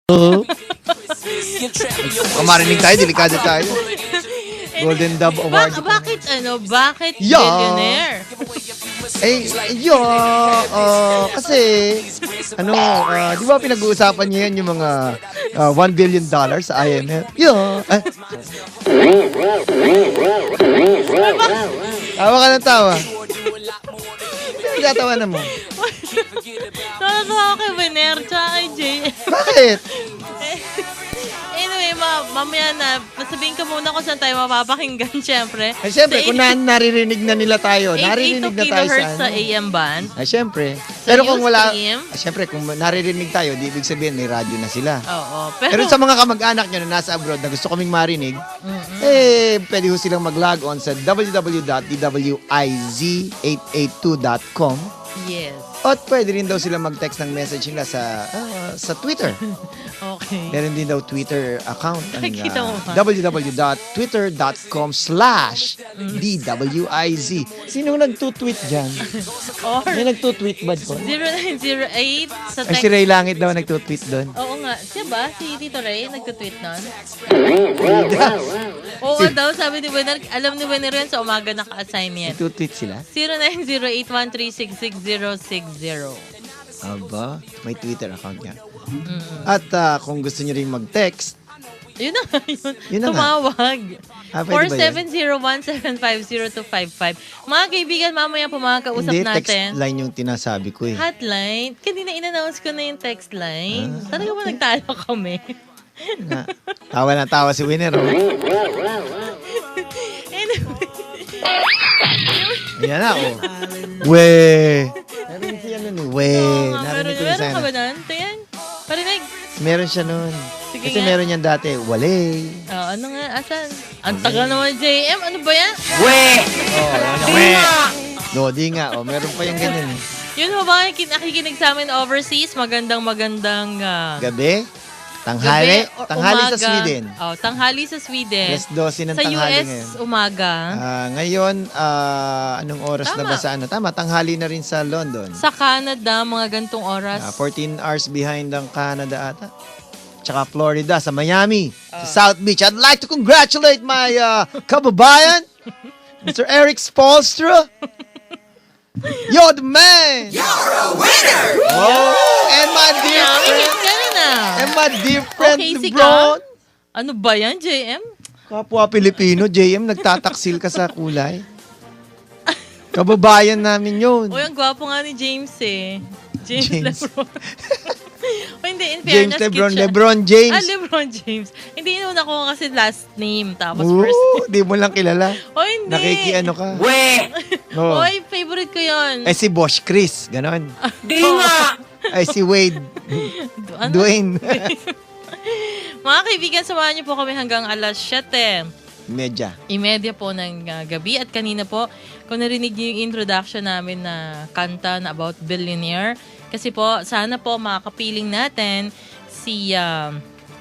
Kung marinig tayo, delikado tayo. Golden Dove Award. Bakit Yeah. billionaire? Kasi, di ba pinag-uusapan niya yan yung mga $1 billion sa IMF? Tawa ka ng tawa. Nagtatawa na mo. Nakatawa ako kay Bener tsaka kay Jay. Bakit? Anyway, mamaya na, sabihin ka muna kung saan tayo mapapakinggan, syempre. Siyempre, kung naririnig na nila tayo, naririnig 882 na tayo kilohertz sa sa AM band. Siyempre. Sa Pero kung wala, Ustream. siyempre, kung naririnig tayo, di ibig sabihin may radyo na sila. Oo. Pero sa mga kamag-anak nyo na nasa abroad na gusto kaming marinig, pwede ho silang mag-log on sa www.dwiz882.com Yes. at pwede rin daw sila mag-text ng message nila sa Twitter. Okay. Meron din daw Twitter account. Nakikita mo ba? www.twitter.com/DWIZ. Sino nagtutweet dyan? Or May nagtutweet ba doon? 0908 sa Ay, text. si Ray Langit daw nagtutweet doon. Oo nga. Siya ba? Si Tito Ray nagtutweet nun? Oo nga daw, sabi ni Bener, alam ni Bener yan sa umaga naka-assign yan. Nagtutweet sila? 0908-136-6060. Aba, may Twitter account niya. At kung gusto niyo rin mag-text, Yun na nga yun. Yun na nga. Tumawag. Pwede ba yun? 4701-750-255. Mga kaibigan, mamaya po makakausap Hindi, natin. text line yung tinasabi ko eh. Hotline. Kanina in-announce ko na yung text line. Talaga ba nagtalo kami? Tawa na tawa si Winner. Oh. Anyway. Ayan na, oh. We. Meron siya nun, we. Oo nga, Narinig ko yung meron ka ba sana. nun? Tayan. Parinig. Meron siya nun. Sige Kasi nga. meron yan dati, wale. Ano nga? Asan? Ang tagal naman, JM. Ano ba yan? No, di nga. Oh, meron pa yung ganyan. Eh. Yun mo ba? Nakikinig sa amin overseas. Magandang Gabi, tanghali, gabi or tanghali sa umaga. Sweden. Oh, tanghali sa Sweden. Alas 12 ng Sa tanghali US, ngayon. umaga. Ngayon, anong oras na Tama. ba sa ano? Tama, tanghali na rin sa London. Sa Canada, mga gantong oras. 14 hours behind ang Canada ata. Tsaka Florida, sa Miami, sa South Beach. I'd like to congratulate my kababayan, Mr. Eric Spolstra. You're the man! You're a winner! Oh, and my dear friend, and my dear friend, Okay, si LeBron. Ano ba yan, JM? Kapwa Pilipino, JM, nagtataksil ka sa kulay. Kababayan namin yun. Uy, ang gwapo nga ni James eh. James. Lebron. O hindi, in James fairness, Lebron, cute siya. Lebron James. Lebron James. Hindi inuna ko kasi last name, tapos first name. Di mo lang kilala. O hindi. Nakikiano ka. Oh. Oy, favorite ko yun. Si Bosch Chris, ganon. Di nga. Si Wade, Ano? Dwayne. Mga kaibigan, samahan niyo po kami hanggang alas 7:30 Medya. po ng gabi. At kanina po, kung narinig niyo yung introduction namin na kanta na about billionaire, kasi po, sana po makakapiling natin si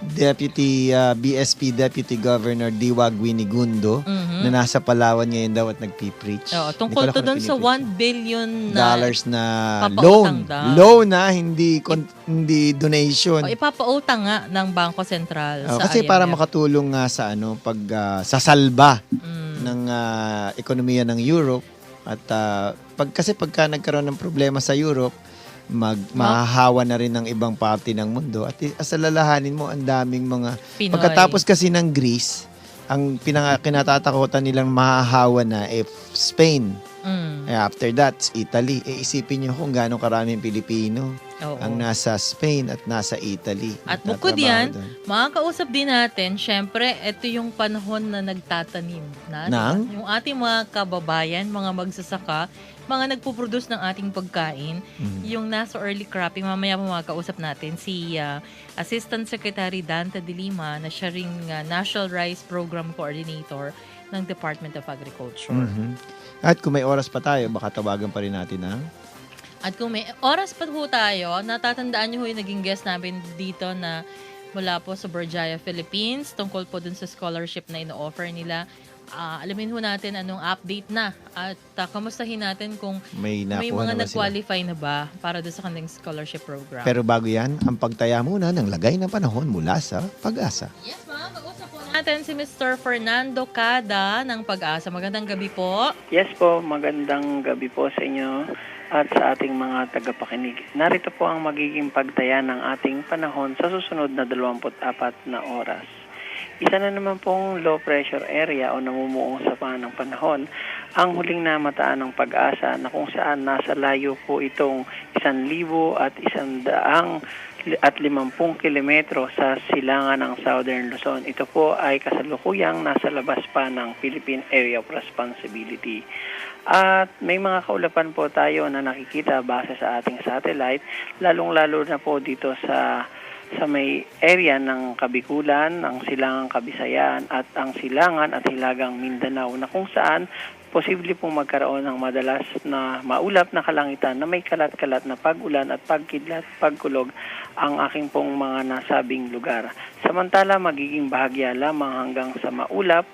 Deputy, BSP Deputy Governor Diwag Winigundo na nasa Palawan ngayon daw at nagpipreach. tungkol to doon sa $1 billion dollars na papautang loan. daw. Loan na, hindi donation. O ipapautang nga ng Bangko Sentral sa Kasi IMF. para makatulong nga sa sasalba ng ekonomiya ng Europe at kasi pagka nagkaroon ng problema sa Europe, mahahawa na rin ng ibang parte ng mundo at asalalahanin mo ang daming mga Pinoy. pagkatapos kasi ng Greece, ang kinatatakutan nilang mahahawa na Spain. After that, Italy. Isipin nyo kung gaano karaming Pilipino Oo. ang nasa Spain at nasa Italy. At bukod Nagtatrabaho yan, doon. makakausap din natin, syempre, ito yung panahon na nagtatanim na. Nang? Yung ating mga kababayan, mga magsasaka, mga nagpo-produce ng ating pagkain, yung nasa early cropping, mamaya po makakausap natin si Assistant Secretary Dante de Lima, na siya ring National Rice Program Coordinator ng Department of Agriculture. At kung may oras pa tayo, baka tawagan pa rin natin ang At kung may oras pa po tayo, natatandaan niyo yung naging guest namin dito na mula po sa Berjaya, Philippines, tungkol po dun sa scholarship na ino-offer nila alamin ho natin anong update na at kamustahin natin kung May may nakuha mga na ba sila? nag-qualify na ba para doon sa kanilang scholarship program. Pero bago yan, ang pagtaya muna ng lagay ng panahon mula sa Pag-asa. Yes, ma'am. Mag-usap po natin si Mr. Fernando Cada ng Pag-asa. Magandang gabi po. Yes po, magandang gabi po sa inyo at sa ating mga tagapakinig. Narito po ang magiging pagtaya ng ating panahon sa susunod na 24 na oras. Isa na naman pong low pressure area o namumuong sama ng panahon ang huling namataan ng Pag-asa na kung saan nasa layo po itong 1,150 kilometro sa silangan ng Southern Luzon. Ito po ay kasalukuyang nasa labas pa ng Philippine Area of Responsibility. At may mga kaulapan po tayo na nakikita base sa ating satellite, lalong-lalo na po dito sa may area ng Kabikulan, ang silangang Kabisayan at ang silangan at hilagang Mindanao na kung saan posible pong magkaroon ng madalas na maulap na kalangitan na may kalat-kalat na pag-ulan at pagkidlat, pagkulog ang aking pong mga nasabing lugar. Samantala, magiging bahagya lamang hanggang sa maulap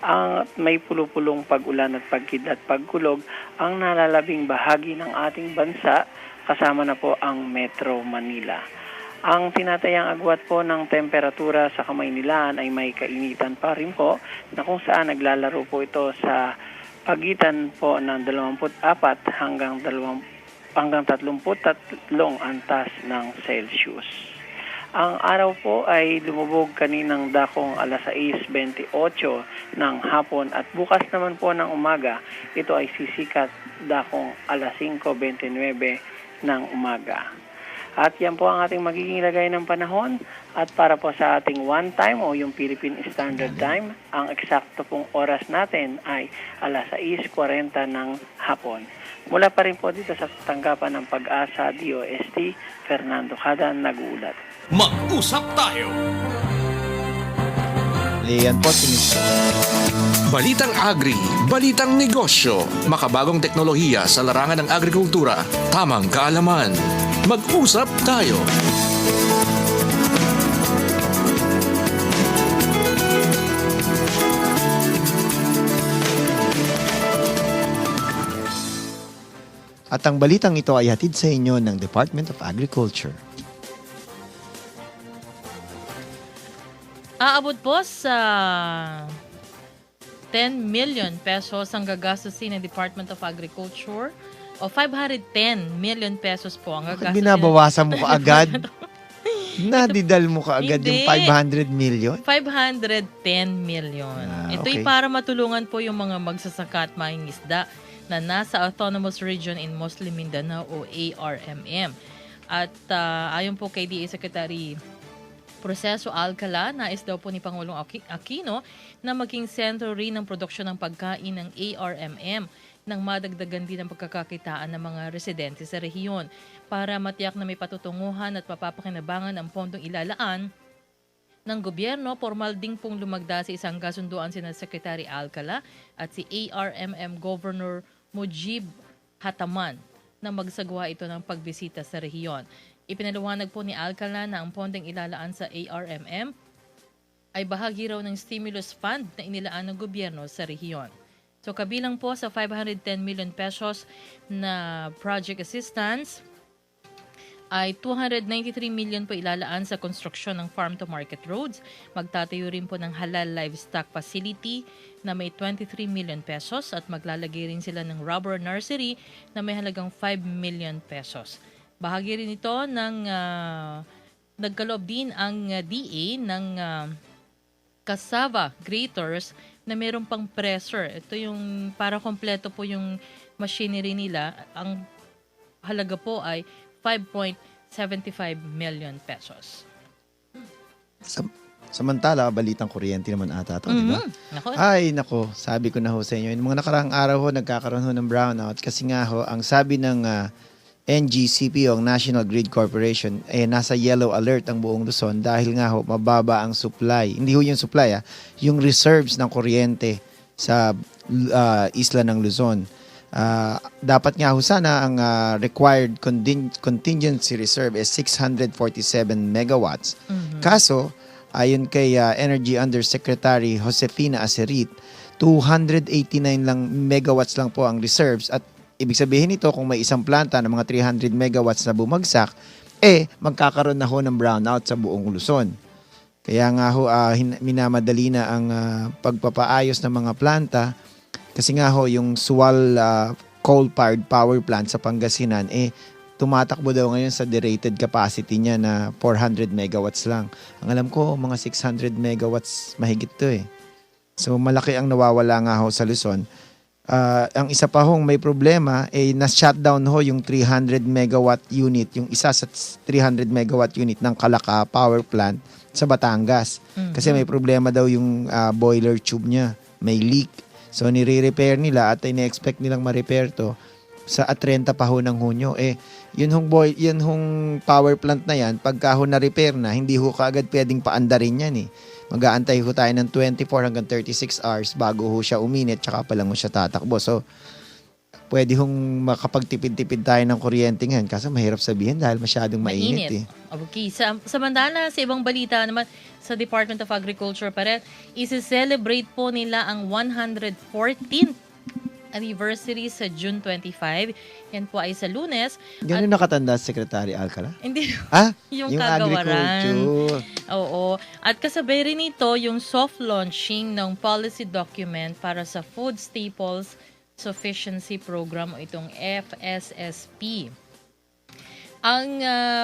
ang may pulupulong pag-ulan at pagkidlat, pagkulog ang nalalabing bahagi ng ating bansa kasama na po ang Metro Manila. Ang tinatayang agwat po ng temperatura sa Kamaynilaan ay may kainitan pa rin po na kung saan naglalaro po ito sa pagitan po ng 24 hanggang 33 antas ng Celsius. Ang araw po ay lumubog kaninang dakong alas 6:28 ng hapon at bukas naman po ng umaga ito ay sisikat dakong alas 5:29 ng umaga. At yan po ang ating magiging lagay ng panahon. At para po sa ating one time o yung Philippine Standard Time, ang eksakto pong oras natin ay alas 6:40 ng hapon. Mula pa rin po dito sa tanggapan ng Pag-asa DOST, Fernando Cada nag-uulat. Mag-usap tayo! Yan po si Mr. Balitang Agri, Balitang Negosyo, makabagong teknolohiya sa larangan ng agrikultura, tamang kaalaman. Mag-usap tayo! At ang balitang ito ay hatid sa inyo ng Department of Agriculture. Aabot po sa 10 million pesos ang gagastusin ng Department of Agriculture o 510 million pesos po ang Bakit gagastusin. binabawasan mo kaagad? Nadidal mo kaagad yung Hindi. 500 million? 510 million. Ito'y okay. para matulungan po yung mga magsasaka at mangingisda na nasa Autonomous Region in Muslim Mindanao o ARMM. At ayon po kay DA Secretary Proceso Alcala, nais daw po ni Pangulong Aquino na maging sentro rin ng produksyon ng pagkain ng ARMM nang madagdagan din ang pagkakakitaan ng mga residente sa rehiyon para matiyak na may patutunguhan at mapapakinabangan ang pondong ilalaan ng gobyerno. Formal ding pong lumagda sa isang kasunduan sina Secretary Alcala at si ARMM Governor Mujib Hataman na magsagawa ito ng pagbisita sa rehiyon. Ipinaliwanag po ni Alcala na ang pondeng ilalaan sa ARMM ay bahagi raw ng stimulus fund na inilaan ng gobyerno sa rehiyon. So kabilang po sa 510 million pesos na project assistance ay 293 million po ilalaan sa konstruksyon ng farm-to-market roads. Magtatayo rin po ng halal livestock facility na may 23 million pesos at maglalagay rin sila ng rubber nursery na may halagang 5 million pesos. Bahagi rin ito ng nagkaloob din ang DA ng cassava graters na mayroon pang pressure. Ito yung para kompleto po yung machinery nila. Ang halaga po ay 5.75 million pesos. Samantala, balitang kuryente naman ata ito, di ba? Nako. Ay, nako, sabi ko na ho sa inyo. Yung mga nakaraang araw ho, nagkakaroon ho ng brownout kasi nga ho, ang sabi ng NGCP o National Grid Corporation, nasa yellow alert ang buong Luzon dahil nga ho, mababa ang supply. Hindi ho yung supply, yung reserves ng kuryente sa isla ng Luzon. Dapat nga ho sana ang required contingency reserve is 647 megawatts. Kaso, ayon kay Energy Undersecretary Josefina Acerit, 289 lang megawatts lang po ang reserves at ibig sabihin nito kung may isang planta ng mga 300 megawatts na bumagsak, magkakaroon na ho ng brownout sa buong Luzon. Kaya nga ho, minamadali na ang pagpapaayos ng mga planta kasi nga ho, yung Sual coal-fired power plant sa Pangasinan, tumatakbo daw ngayon sa derated capacity niya na 400 megawatts lang. Ang alam ko, mga 600 megawatts mahigit to So, malaki ang nawawala nga ho sa Luzon. Ang isa pa hong may problema, na-shutdown ho yung 300 megawatt unit, yung isa sa 300 megawatt unit ng Calaca Power Plant sa Batangas. Kasi may problema daw yung boiler tube niya. May leak. So, nire-repair nila at ina-expect nilang ma-repair to sa 30 pa ho ng Hunyo. Yun hong power plant na yan, pagka ho na-repair na, hindi ho kaagad pwedeng paandarin yan Mag-aantay ho tayo ng 24 hanggang 36 hours bago ho siya uminit, tsaka pa lang ho siya tatakbo. So, pwede hong makapagtipid-tipid tayo ng kuryente ngayon kasi mahirap sabihin dahil masyadong mainit. Okay. Samantala, sa ibang balita naman, sa Department of Agriculture pa rin, isi-celebrate po nila ang 114th anniversary sa June 25. Yan po ay sa Lunes. Ganun nakatanda Secretary Alcala? Hindi. Yung kagawaran. Agriculture. Oo. At kasabay rin ito yung soft launching ng policy document para sa Food Staples Sufficiency Program o itong FSSP.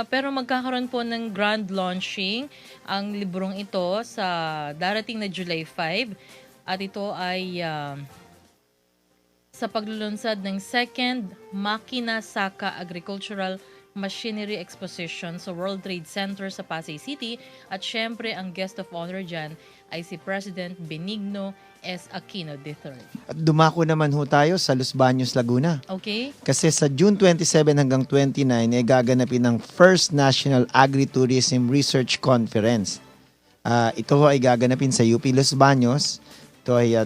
Pero magkakaroon po ng grand launching ang librong ito sa darating na July 5 at ito ay sa paglulunsad ng second Makina Saka Agricultural Machinery Exposition sa World Trade Center sa Pasay City at syempre ang guest of honor dyan ay si President Benigno S. Aquino III. At dumako naman ho tayo sa Los Baños, Laguna. Okay? Kasi sa June 27 hanggang 29 gaganapin ang First National Agritourism Research Conference. Ito ho ay gaganapin sa UP Los Baños. Ito ay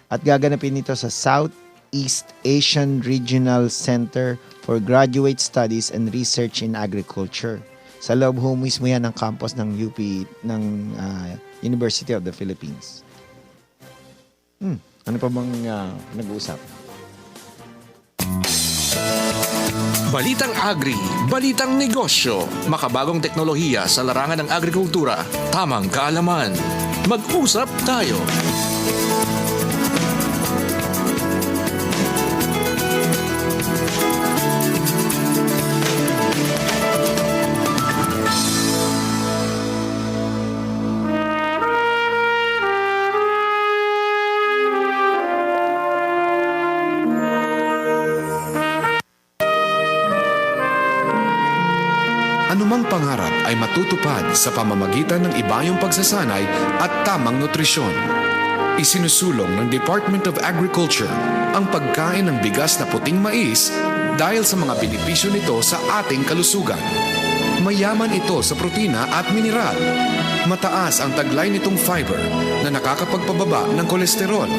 at gaganapin nito sa Southeast Asian Regional Center for Graduate Studies and Research in Agriculture. Sa loob ho mismo yan ng campus ng UP ng University of the Philippines. Ano pa bang nag-uusap? Balitang Agri, Balitang Negosyo, makabagong teknolohiya sa larangan ng agrikultura, tamang kaalaman. Mag-usap tayo. Anumang pangarap ay matutupad sa pamamagitan ng ibayong pagsasanay at tamang nutrisyon. Isinusulong ng Department of Agriculture ang pagkain ng bigas na puting mais dahil sa mga benepisyo nito sa ating kalusugan. Mayaman ito sa protina at mineral. Mataas ang taglay nitong fiber na nakakapagpababa ng kolesterol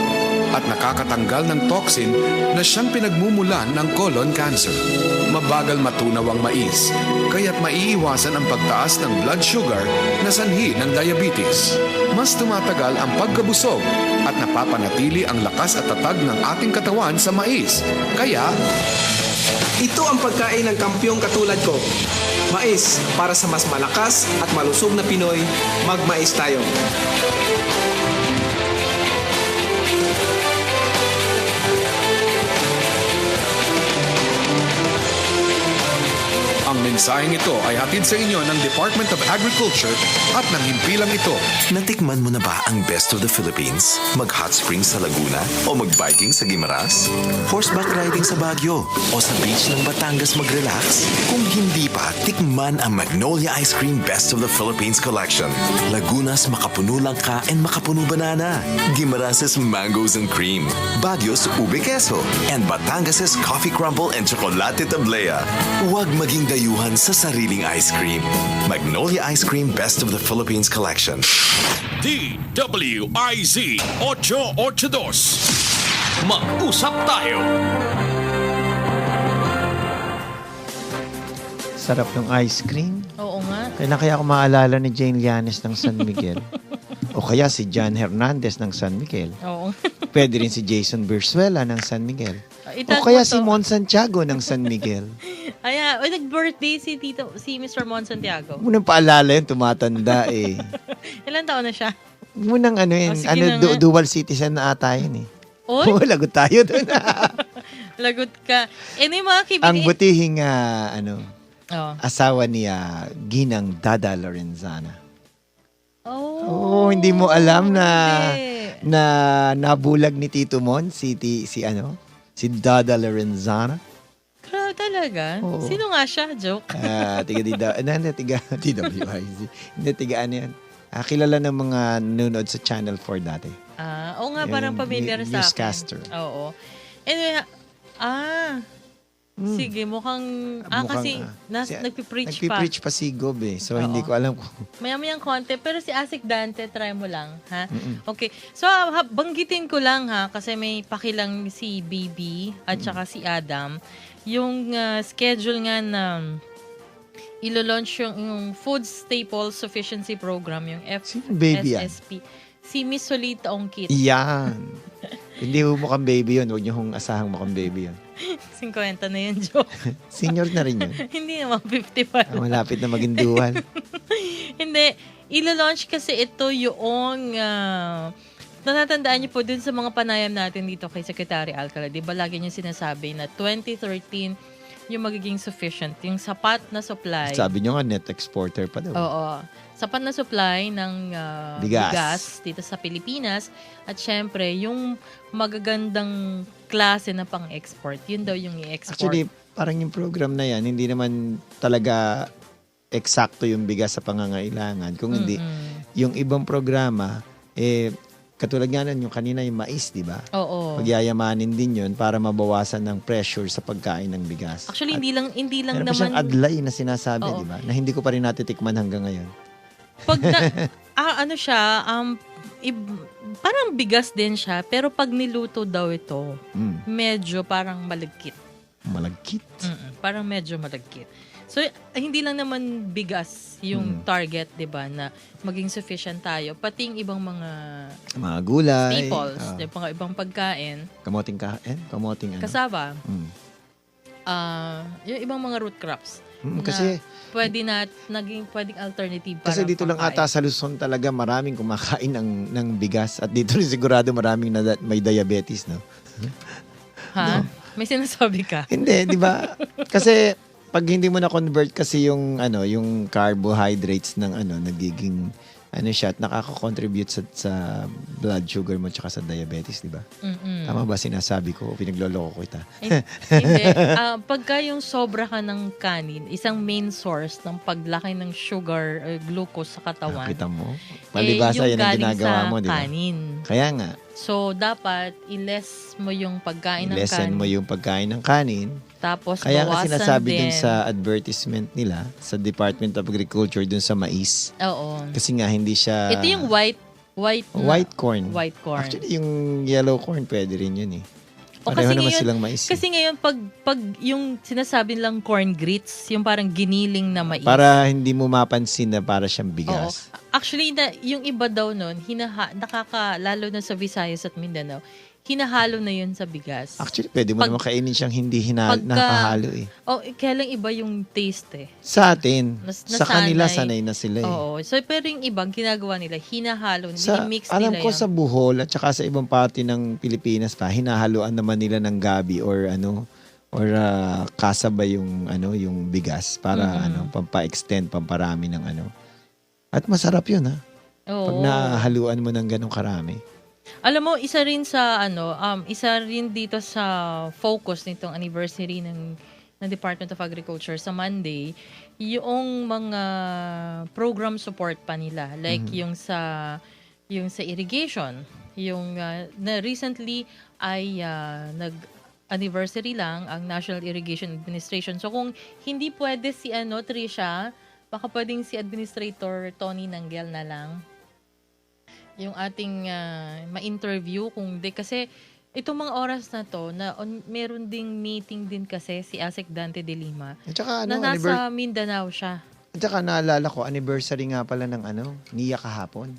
at nakakatanggal ng toxin na siyang pinagmumulan ng colon cancer. Mabagal matunaw ang mais, kaya't maiiwasan ang pagtaas ng blood sugar na sanhi ng diabetes. Mas tumatagal ang pagkabusog at napapanatili ang lakas at tatag ng ating katawan sa mais. Kaya, ito ang pagkain ng kampyong katulad ko. Mais, para sa mas malakas at malusog na Pinoy, magmais tayo. ang mensaheng ito ay hatid sa inyo ng Department of Agriculture at ng himpilang ito. Natikman mo na ba ang Best of the Philippines? Mag-hot spring sa Laguna? O mag-biking sa Guimaras? Horseback riding sa Baguio? O sa beach ng Batangas mag-relax? Kung hindi pa, tikman ang Magnolia Ice Cream Best of the Philippines Collection. Laguna's makapuno langka and makapuno banana. Guimaras' mangoes and cream. Baguio's ube queso. And Batangas' coffee crumble and chocolate tablea. Huwag maging dayuhan sa sariling ice cream. Magnolia Ice Cream Best of the Philippines Collection. DWIZ 882. Mag-usap tayo. Sarap ng ice cream. Oo nga. Kaya ako maalala ni Jane Llanes ng San Miguel. O kaya si John Hernandez ng San Miguel. Oo. Pwede rin si Jason Bersuela ng San Miguel. Itag O kaya mo to. si Mon Santiago ng San Miguel. Ayan, nag-birthday si Mr. Mon Santiago. Munang paalala yun, tumatanda eh. Ilan taon na siya? Munang ano yun, Oh, sige na nga. dual citizen na ata yun eh. Oy, Oo, lagot tayo doon. lagot ka. Ano yung mga kaibigan? Ang butihing Oh. asawa ni Ginang Dada Lorenzana. Oh, hindi mo alam na hindi. na nabulag ni Tito Mon si Dada Lorenzana. Grabe talaga. Oo. Sino nga siya? Joke. Tiga TWIC. Hindi, tiga ano yan. Kilala ng mga nanonood sa Channel 4 dati. Oo nga, parang Yung familiar sa akin. newscaster. Oo. Anyway, sige, mukhang, kasi nagpipreach pa. Nagpipreach pa si Gob eh. So, Oo. hindi ko alam kung... Maya-mayang konti. Pero si Asik Dante, try mo lang, ha? Okay. So, banggitin ko lang, ha? Kasi may pakilang si Baby at saka si Adam. Yung schedule nga na ilo-launch yung Food Staple Sufficiency Program, yung Sino baby yan? FSSP. Si Miss Solita Ongkit. Yan. Hindi mo mukhang baby yun. Huwag niyo kong asahang mukhang baby yun. 50 na yun, joke. Senior na rin yun. Hindi naman 55. Malapit na maging dual. Hindi. Ilo-launch kasi ito yung natatandaan niyo po dun sa mga panayam natin dito kay Secretary Alcala. Di ba lagi niya sinasabi na 2013 yung magiging sufficient, yung sapat na supply. Sabi niyo nga, net exporter pa daw. Oo. Sapat na supply ng Bigas. bigas dito sa Pilipinas. At syempre, yung magagandang klase na pang-export, yun daw yung i-export. Actually, parang yung program na yan, hindi naman talaga eksakto yung bigas sa pangangailangan. Kung hindi, yung ibang programa, katulad nga nun, yung kanina yung mais, di ba? Oo. Pagyayamanin din yun para mabawasan ng pressure sa pagkain ng bigas. Actually, hindi lang Meron pa naman... siyang adlay na sinasabi, Oo. di ba? Na hindi ko pa rin natitikman hanggang ngayon. Pag ano siya, parang bigas din siya, pero pag niluto daw ito, medyo parang malagkit. Malagkit. Parang medyo malagkit. So, hindi lang naman bigas yung target, di ba, na maging sufficient tayo. Pati yung ibang mga Mga gulay. staples, yung mga ibang pagkain, Kamoting ano? kasaba, Mm. yung ibang mga root crops. Kasi Pwedeng alternative para Kasi dito lang ata sa Luzon talaga maraming kumakain ng bigas. At dito rin sigurado maraming may diabetes, no? Ha? May sinasabi ka? Hindi, di ba? Kasi pag hindi mo na-convert kasi yung carbohydrates ng nagiging siya at nakaka-contribute sa blood sugar mo tsaka sa diabetes, di ba? Tama ba sinasabi ko? Pinagloloko ko ita. Hindi. Pagka yung sobra ka ng kanin, isang main source ng paglaki ng sugar or glucose sa katawan, Nakita mo? Palibasa yung yan ang galing ginagawa sa mo, di ba? kanin. Kaya nga, So, dapat i-less mo yung pagkain ng lessen kanin. mo yung pagkain ng kanin. Tapos, Kaya nga bawasan sinasabi din. dun sa advertisement nila, sa Department of Agriculture, dun sa mais. Oo. Kasi nga hindi siya... Ito yung white corn. White corn. Actually, yung yellow corn, pwede rin yun eh. O, Pareho kasi naman ngayon- silang mais. Kasi ngayon, pag yung sinasabi lang corn grits, yung parang giniling na mais. Para hindi mo mapansin na para siyang Oo. bigas. Actually, yung iba daw nun, lalo na sa Visayas at Mindanao, hinahalo na yun sa bigas. Actually, pwede mo Pag- naman kainin siyang hindi Pagka- nakahalo eh. Kaya lang iba yung taste eh. Sa atin, sa kanila, nasanay. sanay na sila eh. Oo. So, pero yung ibang ginagawa nila, hinahalo, mix alam nila ko yung... sa Bohol at saka sa ibang parte ng Pilipinas pa, hinahaluan naman nila ng gabi or kasabay yung bigas para pampa-extend, pamparami ng . At masarap yun ha. Pag Oo. nahaluan mo ng ganong karami. Alam mo, isa rin dito sa focus nitong anniversary ng Department of Agriculture sa Monday, yung mga program support pa nila. Like yung sa irrigation, yung na recently ay nag-anniversary lang ang National Irrigation Administration. So kung hindi pwede si Tricia, baka pwedeng si Administrator Tony Nanggel na lang yung ating ma-interview kung di kasi itong mga oras na to meron ding meeting din kasi si Asik Dante de Lima At saka na nasa Mindanao siya. Tsaka naalala ko, anniversary nga pala ng Nia kahapon.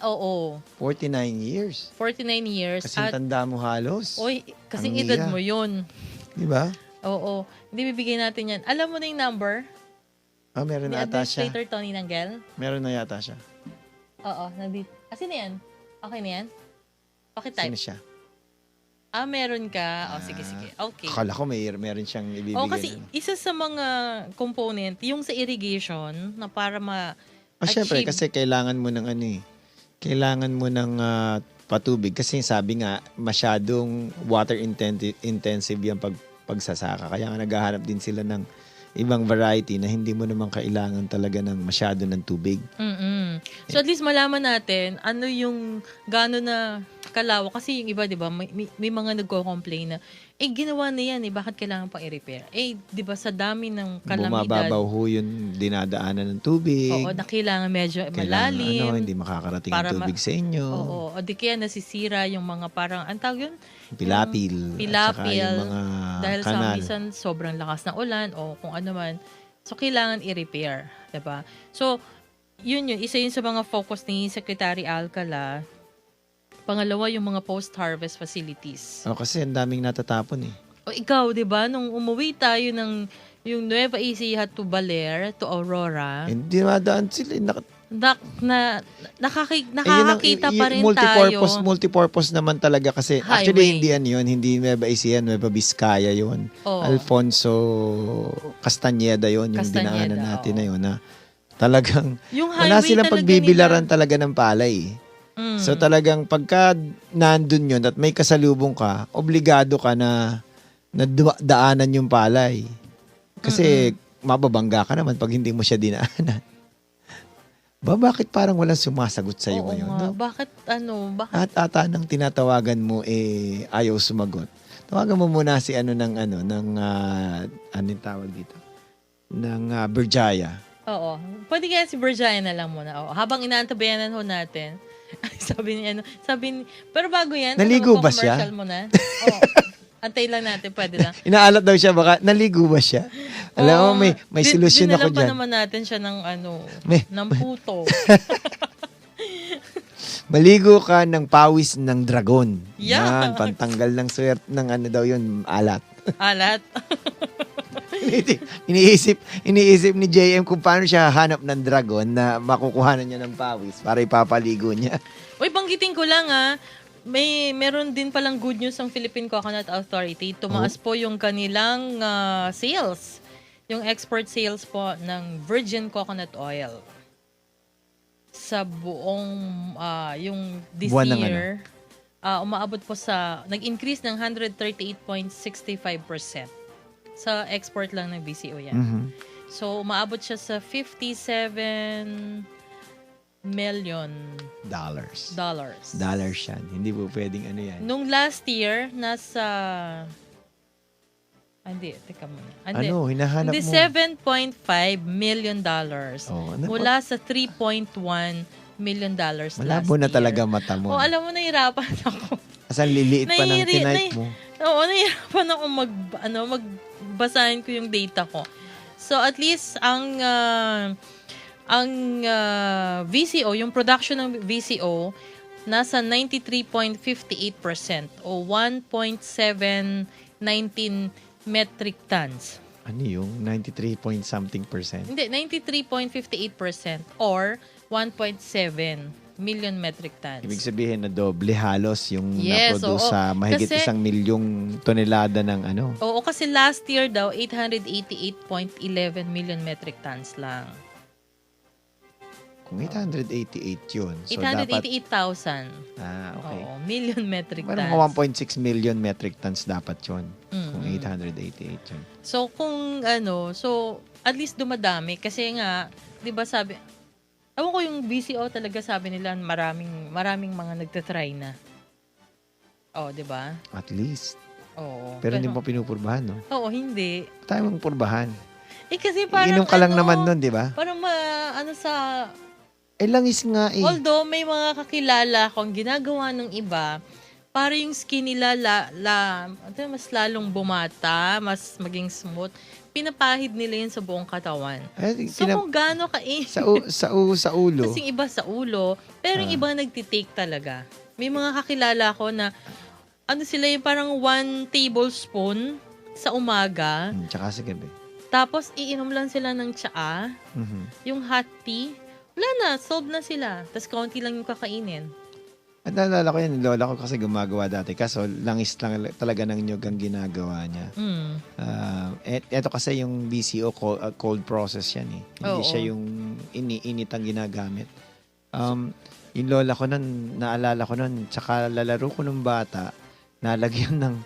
Oo. 49 years. 49 years. Kasi tanda mo halos. Oy, kasing Ang edad Nia. mo yun. Di ba? Oo. Hindi bibigyan natin yan. Alam mo na yung number? Meron Ni na ata siya. Administrator Tony Nanggel? Meron na yata siya. Oo. Nandito. Sino yan? Okay na yan? Sino Pakitype. siya? Meron ka. Sige. Okay. Akala ko meron siyang ibibigay. Kasi isa sa mga component, yung sa irrigation, na para Syempre, ma-achieve. kasi kailangan mo ng kailangan mo ng patubig. Kasi sabi nga, masyadong water intensive yung pagsasaka. Kaya nga naghahanap din sila ng ibang variety na hindi mo naman kailangan talaga ng masyado ng tubig. So at least malaman natin ano yung gano'n na kalawak. Kasi yung iba, di ba, may mga nagko-complain na, ginawa na yan, bakit kailangan pang i-repair? Di ba, sa dami ng kalamidad. Bumababaw ho yung dinadaanan ng tubig. Oo, na kailangan medyo malalim. Hindi makakarating ang tubig sa inyo. Oo, o di kaya nasisira yung mga parang, ang tawag yun? Pilapil. At saka yung mga dahil kanal. sa minsan sobrang lakas ng ulan o kung ano man. So, kailangan i-repair. Diba? So, isa yun sa mga focus ni Secretary Alcala. Pangalawa, yung mga post-harvest facilities. Kasi ang daming natatapon eh. O ikaw, di ba, nung umuwi tayo ng yung Nueva Ecija to Baler, to Aurora, Hindi madaan sila. nakakakita pa rin tayo. Multipurpose naman talaga kasi Highway. actually hindi yun. Hindi Nueva Ecija, Nueva Vizcaya yun. Oo. Alfonso Castañeda yun. Yung Castañeda, dinaanan natin oo. na yun na talagang Yung wala highway silang talaga pagbibilaran nila. talaga ng palay. So talagang pagka nandun yun at may kasalubong ka, obligado ka na daanan yung palay. Kasi mababangga ka naman pag hindi mo siya dinaanan. Bakit parang walang sumasagot sa iyo Oo ngayon? nga. No? Bakit? At ata nang tinatawagan mo ayaw sumagot. Tawagan mo muna si ng anong tawag dito? Ng Berjaya. Oo. Pwede kaya si Berjaya na lang muna. Oo. Habang inaantabayanan ho natin, pero bago yan, Naligo ba siya? commercial mo na. Oo. Antay lang natin, pwede lang. Inaalat daw siya, baka naligo ba siya? Alam mo, may solusyon ako dyan. dyan. Pa naman natin siya ng ng puto. Maligo ka ng pawis ng dragon. Yeah. Yan, pantanggal ng swerte ng daw yun, alat. Alat. Iniisip ni JM kung paano siya hanap ng dragon na makukuhanan niya ng pawis para ipapaligo niya. Uy, banggitin ko lang meron din palang good news ang Philippine Coconut Authority. Tumaas po yung kanilang sales. Yung export sales po ng virgin coconut oil. Sa buong yung this Buwan ng year, umaabot po nag-increase ng 138.65%. Sa export lang ng BCO yan. Mhm. So, umaabot siya sa $57 million. Dollars yan. Hindi po pwedeng yan. Nung last year, teka muna. Hinahanap Hindi, mo. $7.5 million. Mula sa $3.1 million last year. Malabo na talaga mata mo. Alam mo, nahirapan ako. Asan liliit pa ng tinipe mo. Oo, nahirapan ako magbasahin ko yung data ko. So, at least, ang VCO, yung production ng VCO, nasa 93.58% o 1.719 metric tons. Ano yung 93 point something %? Hindi, 93.58% or 1.7 million metric tons. Ibig sabihin na doble halos yung Yes, na-produce oo. sa mahigit Kasi- 1 milyong tonelada ng Oo, kasi last year daw, 888.11 million metric tons lang. Kung 888 yun. So dapat, 888,000. okay. Oo, million metric Parang tons. mga 1.6 million metric tons dapat yun. Kung 888 yun. So, at least dumadami. Kasi nga, di ba sabi, ewan ko yung BCO talaga sabi nila, maraming mga nagtatry na. Di ba? At least. Oo. Pero hindi mo pinupurbahan, no? Oo, hindi. Tayo mong purbahan. Kasi parang Iinom ka lang naman nun, di ba? Parang Langis nga eh. although may mga kakilala akong ginagawa ng iba, para yung skin nila mas lalong bumata, mas maging smooth. pinapahid nila yun sa buong katawan. So, Tinap- kung gaano kainit. sa ulo. Kasing iba sa ulo, pero yung iba nagtitake talaga. May mga kakilala ko na, sila yung parang 1 tablespoon sa umaga, Tsaka sa gabi. tapos iinom lang sila ng tsaa, Mhm. yung hot tea, wala na, solved na sila. Tapos kaunti lang yung kakainin. At naalala ko yan, lola ko kasi gumagawa dati. Kaso langis lang talaga ng nyug ang ginagawa niya. Mm. Eto kasi yung BCO, cold process yan eh. Hindi Oo. siya yung iniinit ang ginagamit. Yung lola ko nun, naalala ko nun, tsaka lalaro ko nung bata, nalagyan ng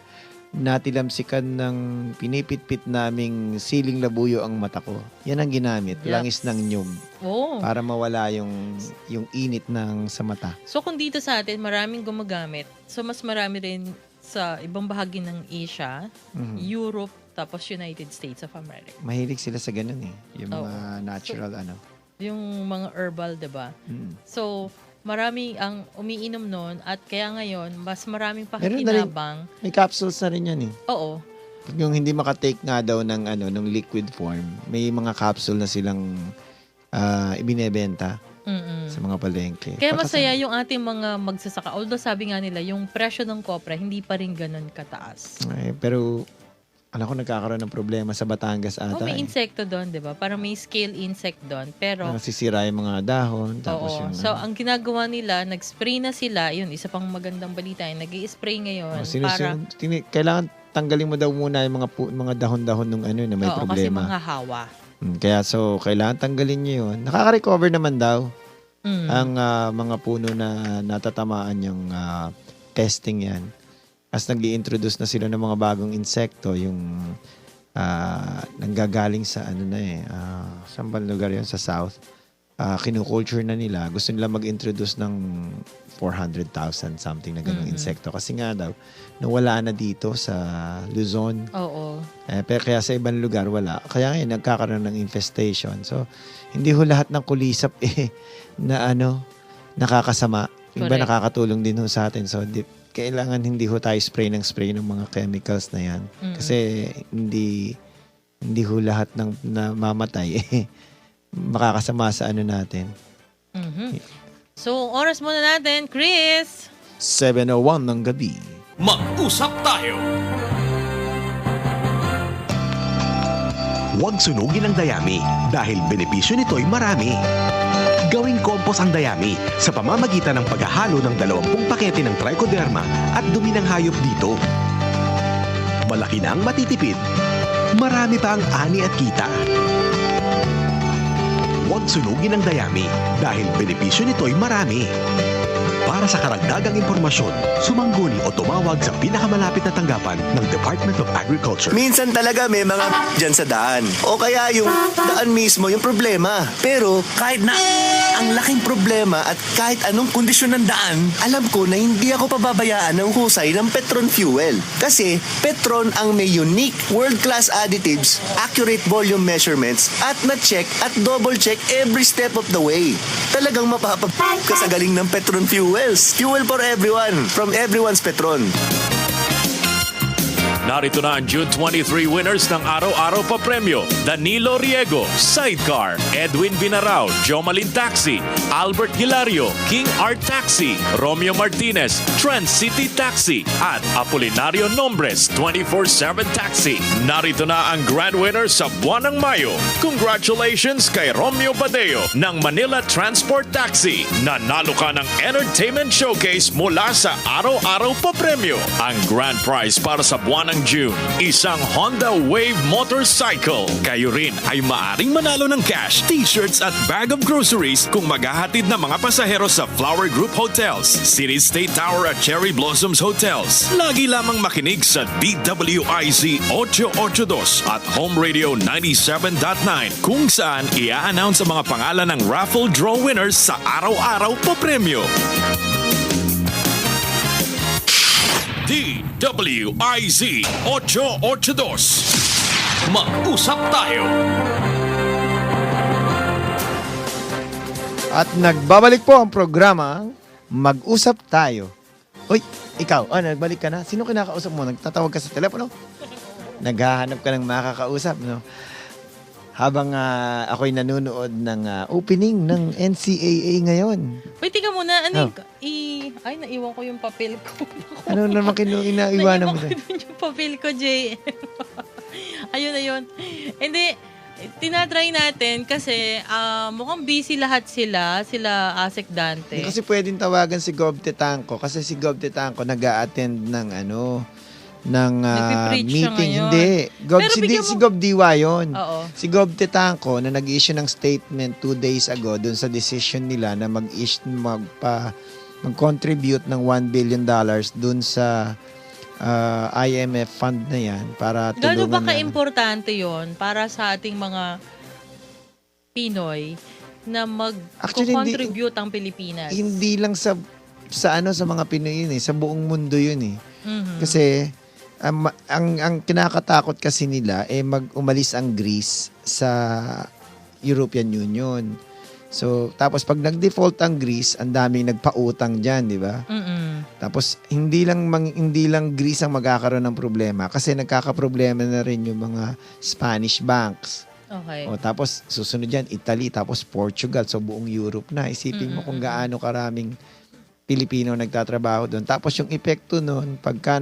natilamsikan ng pinipit-pit naming siling labuyo ang mata ko. Yan ang ginamit, Yucks. langis ng nyug, Oh. para mawala yung init ng sa mata. So, kung dito sa atin, maraming gumagamit. So, mas marami rin sa ibang bahagi ng Asia, Europe, tapos United States of America. Mahilig sila sa ganun eh. Yung Oo. mga natural Yung mga herbal, diba? Mm. So, marami ang umiinom nun at kaya ngayon, mas maraming Meron na rin. pakikinabang. May capsules na rin yan eh. Oo. Yung hindi makatake nga daw ng ng liquid form, may mga capsule na silang ibinebenta Mm-mm. sa mga palengke. Kaya Baka masaya yung ating mga magsasaka. Although sabi nga nila, yung presyo ng kopra, hindi pa rin ganun kataas. Pero alam ko nagkakaroon ng problema sa Batangas ata. May eh. insekto doon, di ba? Parang may scale insect doon. Pero, Nasisira yung mga dahon. Tapos oo. yung, So, ang ginagawa nila, nag-spray na sila. Yun, isa pang magandang balita. Nag-i-spray ngayon. para, kailangan tanggalin mo daw muna yung mga dahon-dahon ng na may oo, kasi problema. mga hawa. Kaya kailangan tanggalin nyo yun. Nakaka-recover naman daw Mm. ang mga puno na natatamaan yung testing yan. As nag-i-introduce na sila ng mga bagong insekto, yung nanggagaling sa saan ba lugar yun? Sa South. Kinukulture na nila. Gusto nila mag-introduce ng 400,000 something na ganong insekto. Kasi nga daw, nawala na dito sa Luzon. Oo. Pero kaya sa ibang lugar, wala. Kaya ngayon, nagkakaroon ng infestation. So, hindi ho lahat ng kulisap na nakakasama. Yung iba Correct. nakakatulong din ho sa atin. So, kailangan hindi ho tayo spray ng mga chemicals na yan. Kasi hindi ho lahat ng namamatay makakasama sa natin. Mhm. So, oras muna natin, Chris. 7:01 ng gabi. Mag-usap tayo. Huwag sunugin ang dayami dahil benepisyo nito'y marami. Gawing compost ang dayami sa pamamagitan ng paghahalo ng 20 pakete ng trichoderma at dumi ng hayop dito. Malaki na ang matitipid, marami pa ang ani at kita. Huwag sunugin ang dayami dahil benepisyo nito'y marami. Para sa karagdagang impormasyon, sumangguni o tumawag sa pinakamalapit na tanggapan ng Department of Agriculture. Minsan talaga may mga dyan sa daan. O kaya yung daan mismo yung problema. Pero kahit na ang laking problema at kahit anong kondisyon ng daan, alam ko na hindi ako pababayaan ng husay ng Petron Fuel. Kasi Petron ang may unique world-class additives, accurate volume measurements, at na-check at double-check every step of the way. Talagang mapapag ka sa galing ng Petron Fuels. Fuel for everyone, from everyone's Petron. Narito na ang June 23 winners ng Araw-Araw pa Premyo. Danilo Riego, Sidecar, Edwin Vinarao, Jomalin Taxi, Albert Hilario, King Art Taxi, Romeo Martinez, Trans City Taxi, at Apolinario Nombres, 24/7 Taxi. Narito na ang grand winner sa buwan ng Mayo. Congratulations kay Romeo Badeo ng Manila Transport Taxi. Nanalo ka ng Entertainment Showcase mula sa Araw-Araw pa Premyo. Ang grand prize para sa buwan ng June, isang Honda Wave motorcycle. Kayo rin ay maaring manalo ng cash, t-shirts at bag of groceries kung maghahatid ng mga pasahero sa Flower Group Hotels, City State Tower at Cherry Blossoms Hotels. Lagi lamang makinig sa DWIZ 882 at Home Radio 97.9 kung saan i-announce ang mga pangalan ng raffle draw winners sa Araw-Araw pa Premyo. DWIZ 882. Mag-usap tayo. At nagbabalik po ang programa Mag-usap Tayo. Uy, ikaw, nagbalik ka na? Sino kinakausap mo? Nagtatawag ka sa telepono? naghahanap ka ng makakausap, no? Habang ako'y nanonood ng opening ng NCAA ngayon. Wait, tika muna. Oh. Ay, naiwan ko yung papel ko. Ano naman inaiwanan mo? Naiwan ko dun yung papel ko, JM. Ayun. Hindi, tinatry natin kasi mukhang busy lahat sila Asek Dante. Kasi pwedeng tawagan si Gov Tetanco kasi si Gov Tetanco nag-a-attend ng Nagpipreach siya meeting. ngayon. Hindi. Pero bigyan Si mo- Gov Diwa yun. Oo. Si Gov Tetanco na nag-issue ng statement 2 days ago dun sa decision nila na mag-contribute ng $1 billion dun sa IMF fund na yan para Gaano tulungan ba na. ka-importante yon para sa ating mga Pinoy na Actually, mag-contribute ang Pilipinas? Hindi lang sa mga Pinoy yun sa buong mundo yun Mhm. Kasi ang kinakatakot kasi nila umalis ang Greece sa European Union. So, tapos pag nag-default ang Greece, ang daming nagpautang diyan, di ba? Mm-mm. Tapos hindi lang Greece ang magkakaroon ng problema kasi nagkakaproblema na rin yung mga Spanish banks. Okay. O tapos susunod diyan Italy, tapos Portugal, so buong Europe na. Isipin mo kung gaano karaming Pilipino nagtatrabaho doon. Tapos yung epekto noon pagka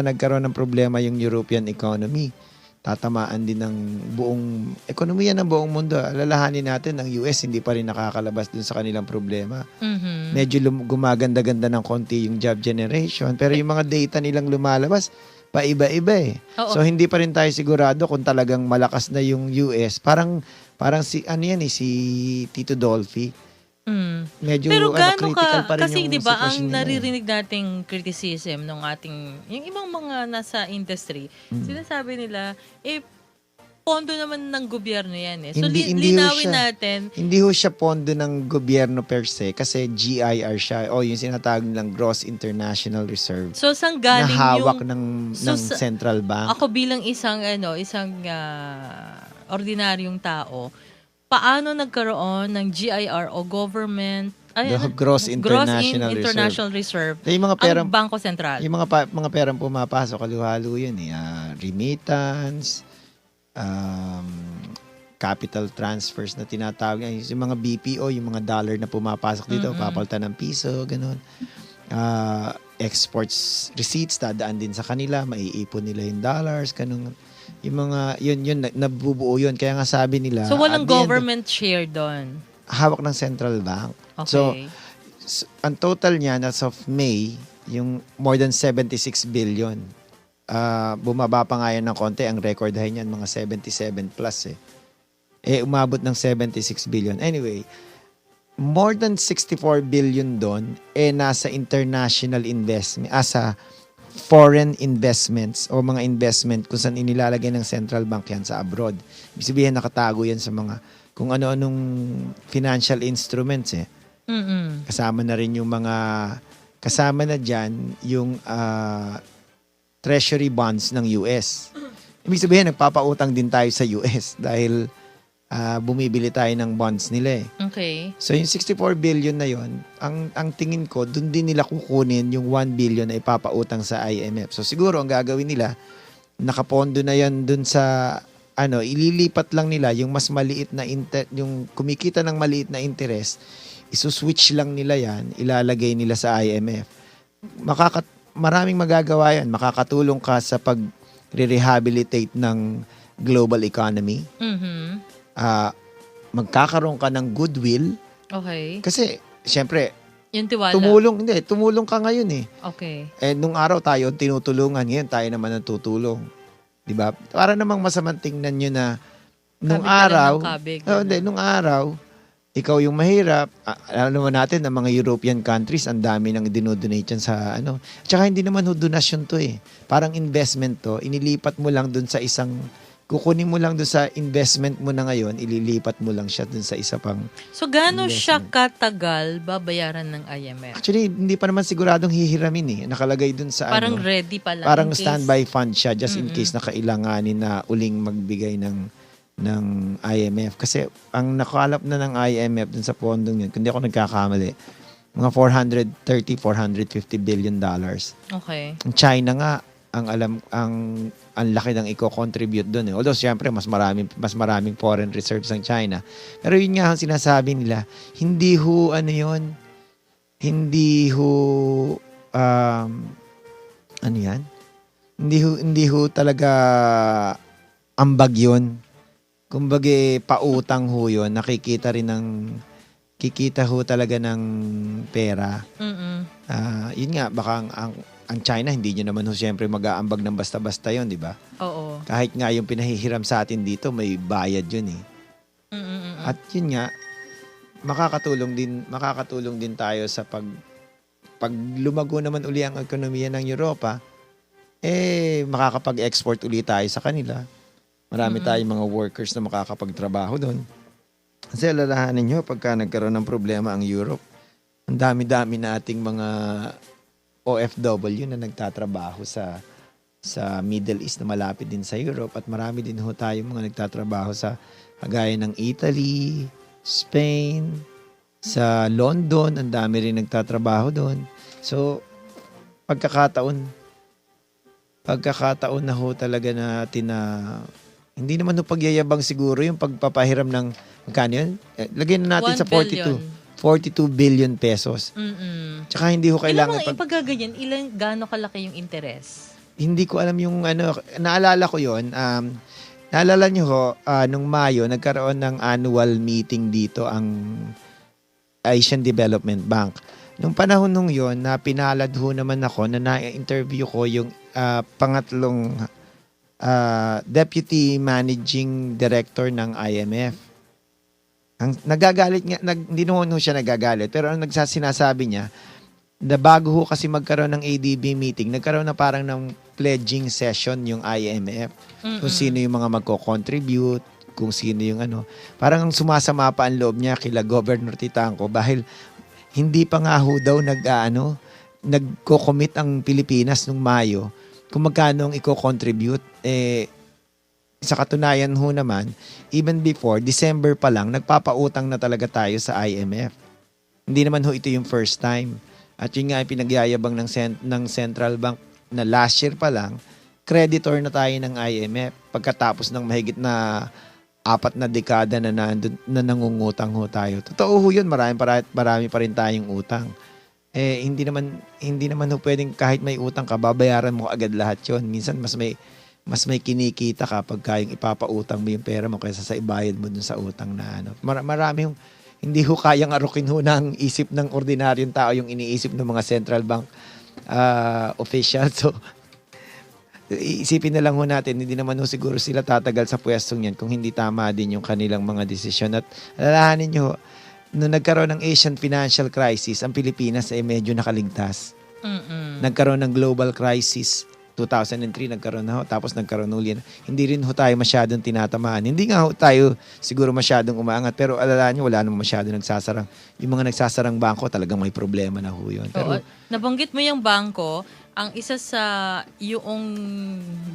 nagkaroon ng problema yung European economy, tatamaan din ng buong ekonomiya ng buong mundo. Alalahanin natin, ang US hindi pa rin nakakalabas dun sa kanilang problema. Mhm. Medyo gumaganda-ganda ng konti yung job generation, pero yung mga data nilang lumalabas, paiba-iba Oo. So hindi pa rin tayo sigurado kung talagang malakas na yung US. Parang si Tito Dolphy. Mm. Medyo Pero gaano critical pa rin kasi yung 'di ba sitwasyon ang nila. naririnig nating criticism ng yung ibang mga nasa industry, sinasabi nila pondo naman ng gobyerno yan So Hindi ho linawin siya. natin. Hindi ho siya pondo ng gobyerno per se kasi GIR siya o yung sinatawag nilang Gross International Reserve So saan na galing hawak yung ng central bank. Ako bilang isang ordinaryong tao, paano nagkaroon ng GIR o government Gross International Reserve Yung mga perang ang Bangko Sentral? Yung mga perang pumapasok, halo-halo yun remittance, capital transfers na tinatawag. Yung mga BPO, yung mga dollar na pumapasok dito, papalitan ng piso, ganun. Exports receipts, dadaan din sa kanila, maiipon nila yung dollars, ganun. Yung mga, yun, nabubuo yun. Kaya nga sabi nila, So walang at the end, government share doon? hawak ng central bank. Okay. So, ang total niya as of May, yung more than 76 billion. Bumaba pa nga yan ng konti. Ang record high niyan, mga 77 plus umabot ng 76 billion. Anyway, more than 64 billion doon, nasa international investment, asa foreign investments o mga investment kung saan inilalagay ng central bank yan sa abroad. Ibig sabihin, nakatago yan sa mga kung ano-anong financial instruments Mm-mm. Kasama na rin yung kasama na dyan yung treasury bonds ng US. Ibig sabihin, nagpapautang din tayo sa US dahil bumibili tayo ng bonds nila Okay. So yung 64 billion na yon, ang tingin ko, dun din nila kukunin yung 1 billion na ipapautang sa IMF. So siguro ang gagawin nila, nakapondo na yan dun sa ililipat lang nila yung mas maliit na yung kumikita ng maliit na interest, isuswitch lang nila yan, ilalagay nila sa IMF. Maraming magagawa yan. Makakatulong ka sa pag-rehabilitate ng global economy. Mhm. Magkakaroon ka ng goodwill. Okay. Kasi, syempre, Yung tiwala. tumulong ka ngayon Okay. nung araw tayo tinutulungan, ngayon tayo naman ang tutulong. Diba? Para namang masamang tingnan nyo na nung Kabig ka lang araw, ng kabig, nung araw, ikaw yung mahirap. Alam naman natin na mga European countries, ang dami nang dinodonate yan sa Tsaka hindi naman donasyon to Parang investment to. Inilipat mo lang dun sa kukunin mo lang dun sa investment mo na ngayon, ililipat mo lang siya dun sa isa pang So gaano siya investment. katagal babayaran ng IMF? Actually, hindi pa naman siguradong hihiramin Nakalagay dun sa Parang ready pa lang. parang in case. standby fund siya just in case na kailanganin na uling magbigay ng IMF. Kasi ang nakalap na ng IMF dun sa pondong yun, kung di ako nagkakamali, mga $450 billion. Okay. Ang China nga, ang alam ang laki ng i-contribute doon eh. Although siyempre mas maraming foreign reserves ang China. Pero yun nga ang sinasabi nila, hindi ho ano yun, hindi ho ano yan? Hindi ho talaga ambag yun. Kumbaga pautang ho yun, kikita ho talaga ng pera. Yun nga, baka ang China, hindi nyo naman ho siyempre mag-aambag ng basta-basta yun, di ba? Oo. Kahit nga yung pinahihiram sa atin dito, may bayad yun eh. At yun nga, makakatulong din tayo sa pag lumago naman uli ang ekonomiya ng Europa, makakapag-export uli tayo sa kanila. Marami tayong mga workers na makakapagtrabaho doon. Kasi alalahanin nyo, pagka nagkaroon ng problema ang Europe, ang dami-dami nating mga OFW na nagtatrabaho sa Middle East na malapit din sa Europe, at marami din ho tayong mga nagtatrabaho sa kagaya ng Italy, Spain, sa London, ang dami rin nagtatrabaho doon. So, pagkakataon na ho talaga natin na hindi naman ho pagyayabang siguro yung pagpapahiram ng magkano yun? Lagyan na natin sa 42 billion pesos. Tsaka hindi ho kailangan paggaganyan, gaano kalaki yung interest? Hindi ko alam yung ano, naalala ko yon. Naalala nyo ho, nung Mayo, nagkaroon ng annual meeting dito ang Asian Development Bank. Nung panahon nung yon, na pinalad ho naman ako na na-interview ko yung pangatlong Deputy Managing Director ng IMF. Ang nagagalit nga, hindi naman ho siya nagagalit, pero ang sinasabi niya, na bago ho kasi magkaroon ng ADB meeting, nagkaroon na parang ng pledging session yung IMF. Kung sino yung mga magko-contribute, kung sino yung ano. Parang sumasama pa ang loob niya kila Governor Titanco dahil hindi pa nga ho daw nagko-commit ang Pilipinas nung Mayo kung magkano ang i-contribute. Sa katunayan ho naman, even before, December pa lang, nagpapautang na talaga tayo sa IMF. Hindi naman ho ito yung first time. At yun nga ay pinagyayabang ng Central Bank na last year pa lang, creditor na tayo ng IMF pagkatapos ng mahigit na 4 na dekada na nangungutang ho tayo. Totoo ho yun, marami pa rin tayong utang. Hindi naman ho pwedeng kahit may utang ka, babayaran mo agad lahat yun. Minsan mas may kinikita kapag kayong ipapautang mo yung pera mo kaysa sa ibayad mo dun sa utang na ano. Marami yung hindi ho kayang arukin ho ng isip ng ordinaryong tao yung iniisip ng mga central bank official. So, isipin na lang ho natin, hindi naman ho siguro sila tatagal sa pwestong yan kung hindi tama din yung kanilang mga desisyon. At alalahanin nyo, nung nagkaroon ng Asian financial crisis, ang Pilipinas ay medyo nakaligtas. Nagkaroon ng global crisis 2003 nagkaroon na ho, tapos nagkaroon uli na. Hindi rin ho tayo masyadong tinatamaan. Hindi nga ho tayo siguro masyadong umaangat, pero alala nyo, wala naman masyadong nagsasarang. Yung mga nagsasarang bangko, talagang may problema na ho yun. Pero, nabanggit mo yung bangko, ang isa sa yung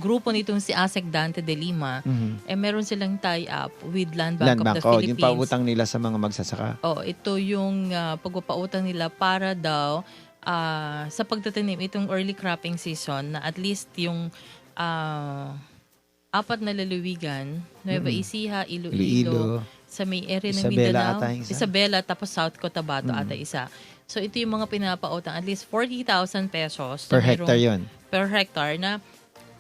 grupo nitong si ASEC Dante de Lima, meron silang tie-up with Land Bank of the Philippines. Yung pautang nila sa mga magsasaka. Ito yung pagpapautang nila para daw sa pagtatanim, itong early cropping season na at least yung 4 na lalawigan, Nueva Ecija, Iloilo, sa may area ng Mindanao, Isabela, tapos South Cotabato ata isa. So ito yung mga pinapautang, at least 40,000 pesos. Per hectare yun. Per hectare na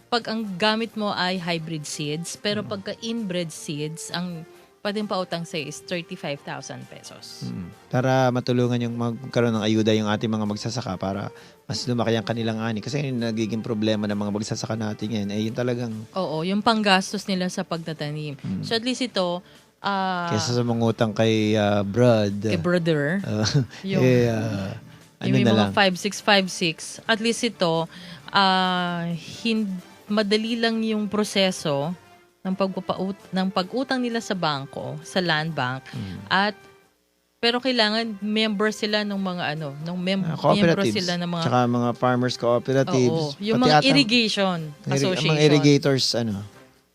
pag ang gamit mo ay hybrid seeds, pero pagka inbred seeds, ang pwedeng pautang sa is 35,000 pesos. Para matulungan yung magkaroon ng ayuda yung ating mga magsasaka para mas lumaki ang kanilang ani. Kasi yung nagiging problema ng mga magsasaka natin ngayon, yun talagang... Oo, yung panggastos nila sa pagtatanim. So at least ito... kesa sa mangutang kay brother. Yung may mga 5656. At least ito, madali lang yung proseso ng pag-utang nila sa bangko, sa land bank, pero kailangan member sila ng mga member sila ng mga tsaka mga farmers cooperatives, yung mga irrigation association, mga irrigators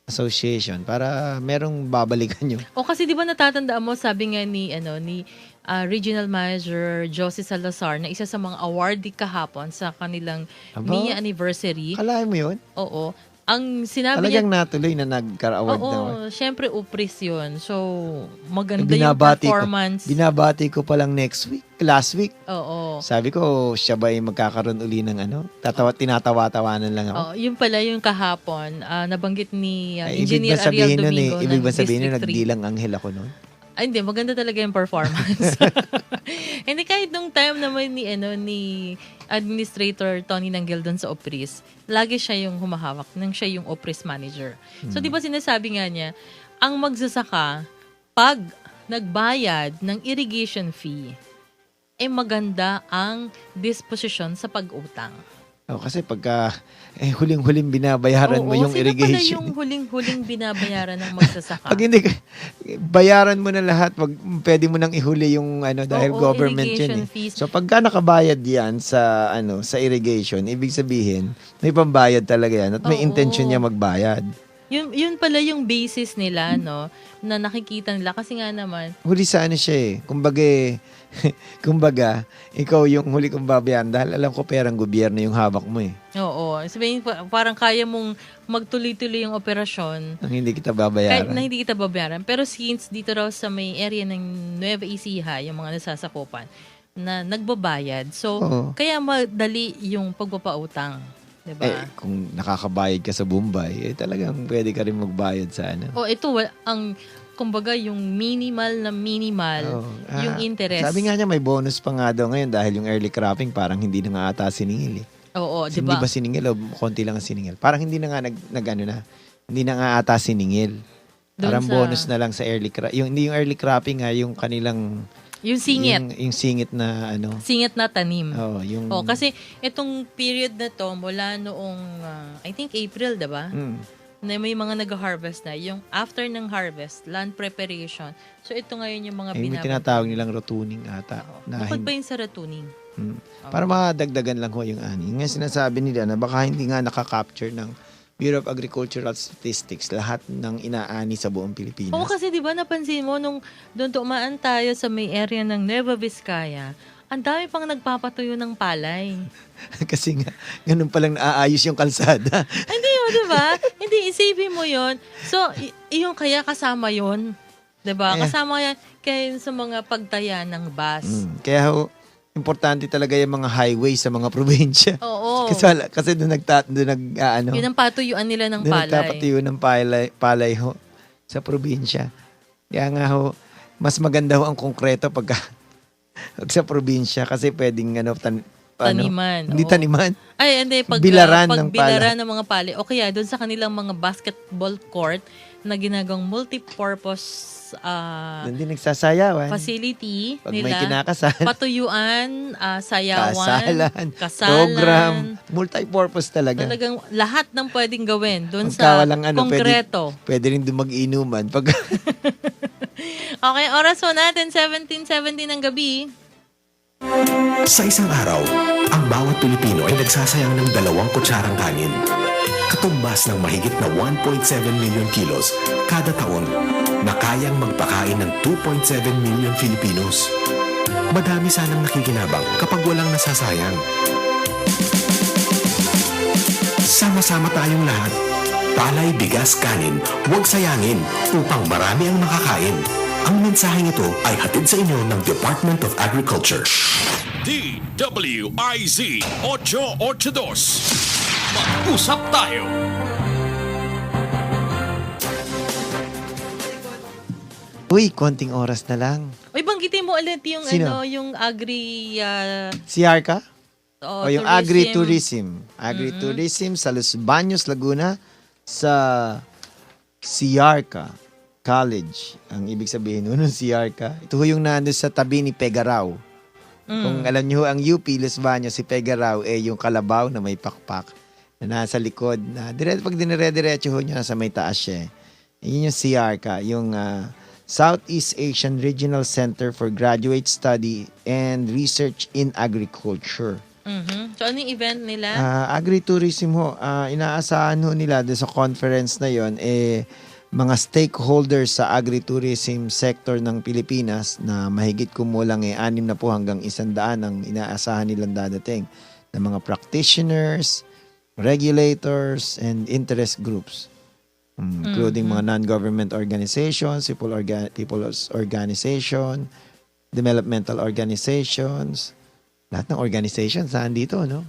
association para merong babalikan yun. Kasi 'di ba natatandaan mo, sabi nga ni Regional Manager Josie Salazar na isa sa mga awardee kahapon sa kanilang Aba? NIA anniversary. Kalahin mo yun? Oo. Ang sinabi niya, Talagang natuloy na nagka-award na. oo, syempre upris yun. So, maganda yung Binabati performance. Binabati ko pa lang last week. Oo. Sabi ko, siya ba ay magkakaroon uli ng tinatawa-tawanan lang ako. Oh, yun pala yung kahapon, nabanggit ni Ay, Engineer Ariel Domingo ibig ba ng sabihin nun, District 3. nagdilang anghel ako noon? Ay, hindi. Maganda talaga yung performance. Hindi, kahit nung time naman ni Administrator Tony Nanggel doon sa Opris, lagi siya yung humahawak nang siya yung Opris manager. So, di ba sinasabi nga niya, ang magsasaka, pag nagbayad ng irrigation fee, maganda ang disposition sa pag-utang. Kasi pagka huling-huling binabayaran mo yung sino pala irrigation. yung huling-huling binabayaran ng magsasaka? Pag hindi, bayaran mo na lahat, pwede mo nang ihuli yung dahil Oo, government irrigation yun. fees. So pagka nakabayad yan sa irrigation, ibig sabihin, may pambayad talaga yan at may Oo. intention niya magbayad. Yun pala yung basis nila, no? Na nakikita nila. Kasi nga naman, Huli sa siya kumbaga, ikaw yung huli kong babayaran dahil alam ko perang gobyerno yung hawak mo oo. Sabihin, parang kaya mong magtuloy-tuloy yung operasyon Nang hindi kita kahit babayaran. na hindi kita babayaran. Pero since dito raw sa may area ng Nueva Ecija, yung mga nasasakupan, na nagbabayad. So, Oo. kaya madali yung pagpapautang. Diba? Kung nakakabayad ka sa Bombay, talagang pwede ka rin magbayad sa Ito, kumbaga, yung minimal na minimal, yung interest. Sabi nga niya, may bonus pa nga daw ngayon dahil yung early cropping parang hindi na nga ata siningil Oo, Hindi diba? ba siningil o konti lang ang siningil? Parang hindi na nga hindi na nga ata siningil. Doon Parang sa- bonus na lang sa early cropping. Hindi yung early cropping yung kanilang Yung singit. yung singit na Singit na tanim. yung Kasi itong period na to, mula noong, I think April, diba? Na may mga nag-harvest na. Yung after ng harvest, land preparation. So ito ngayon yung mga may binabag. tinatawag nilang rotuning ata. Na Bukod ba yung sa ratuning? Para madagdagan lang ho yung ani. Nga sinasabi nila na baka hindi nga nakaka-capture ng Bureau of Agricultural Statistics lahat ng inaani sa buong Pilipinas. Oo, kasi di ba napansin mo nung doon tumaan tayo sa may area ng Nueva Vizcaya, ang dami pang nagpapatuyo ng palay. Kasi nga, ganun palang naaayos yung kalsada. Hindi mo, di ba? Hindi, isipin mo yon. So, yung kaya kasama yon, di ba? Kasama yan kaya sa mga pagtaya ng bus. Kaya ho, importante talaga yung mga highway sa mga probinsya. Oo. Kasi doon Yun ang patuyuan nila ng doon palay. nagtapatuyo ng palay ho sa probinsya. Kaya nga ho, mas maganda ho ang konkreto pag sa probinsya kasi pwedeng Taniman. Hindi oo. taniman. Ay, hindi. Bilaran ng bilaran ng mga palay. O kaya, doon sa kanilang mga basketball court na ginagawang multi-purpose Doon din nagsasayawan. facility Pag nila. may kinakasal. Patuyuan, sayawan, Kasalan, kasalan, program, multi-purpose talaga. Talagang lahat ng pwedeng gawin doon Pagka sa walang konkreto. Pwede rin doon mag-inuman. Pag Okay, oras po natin, 17:17 ng gabi. Sa isang araw, ang bawat Pilipino ay nagsasayang ng 2 kutsarang kanin. Katumbas ng mahigit na 1.7 million kilos kada taon na kayang magpakain ng 2.7 million Filipinos. Madami sanang nakikinabang kapag walang nasasayang. Sama-sama tayong lahat. Palay, bigas, kanin, huwag sayangin upang marami ang makakain. Ang mensaheng ito ay hatid sa inyo ng Department of Agriculture. DWIZ 882. Mag-usap tayo. Uy, konting oras na lang. Uy, banggitin mo ulit yung, Sino? yung agri... Si Arca? O yung tourism. Agri-tourism sa Los Baños, Laguna sa Siarca College. Ang ibig sabihin nun, Siarca. Ito ho yung nandun sa tabi ni Pegarao. Kung alam niyo ho, ang UP, Los Baños, si Pegarao, yung kalabaw na may pakpak na nasa likod. Pag dinire-diretso ho niya, nasa may taas siya. Yun yung Siarca, yung Southeast Asian Regional Center for Graduate Study and Research in Agriculture. So, ano yung event nila? Agri-tourism ho, inaasahan ho nila doon sa conference na yon mga stakeholders sa agritourism sector ng Pilipinas na mahigit kumulang 6 na po hanggang 100 ang inaasahan nilang dadating ng mga practitioners, regulators, and interest groups. Including mga non-government organizations, people's organization, developmental organizations, lahat ng organizations saan dito, no?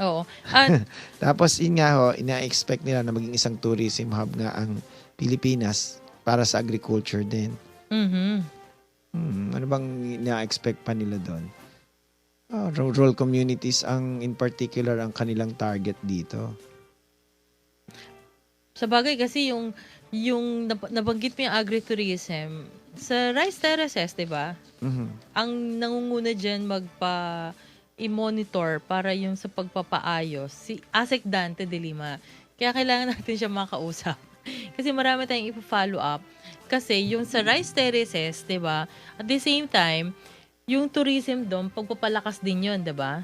Oo. At Tapos, yun nga ho, ina-expect nila na maging isang tourism hub nga ang Pilipinas para sa agriculture din. Ano bang ina-expect pa nila doon? Rural communities ang in particular ang kanilang target dito. sa bagay kasi yung nabanggit mo yung agritourism, sa rice terraces, 'di ba? Ang nangunguna diyan i-monitor para yung sa pagpapaayos si Asek Dante de Lima. Kaya kailangan natin siya makausap. Kasi marami tayong ipo-follow up. Kasi yung sa rice terraces, 'di ba? At the same time, yung tourism doon, pagpapalakas din 'yon, 'di ba?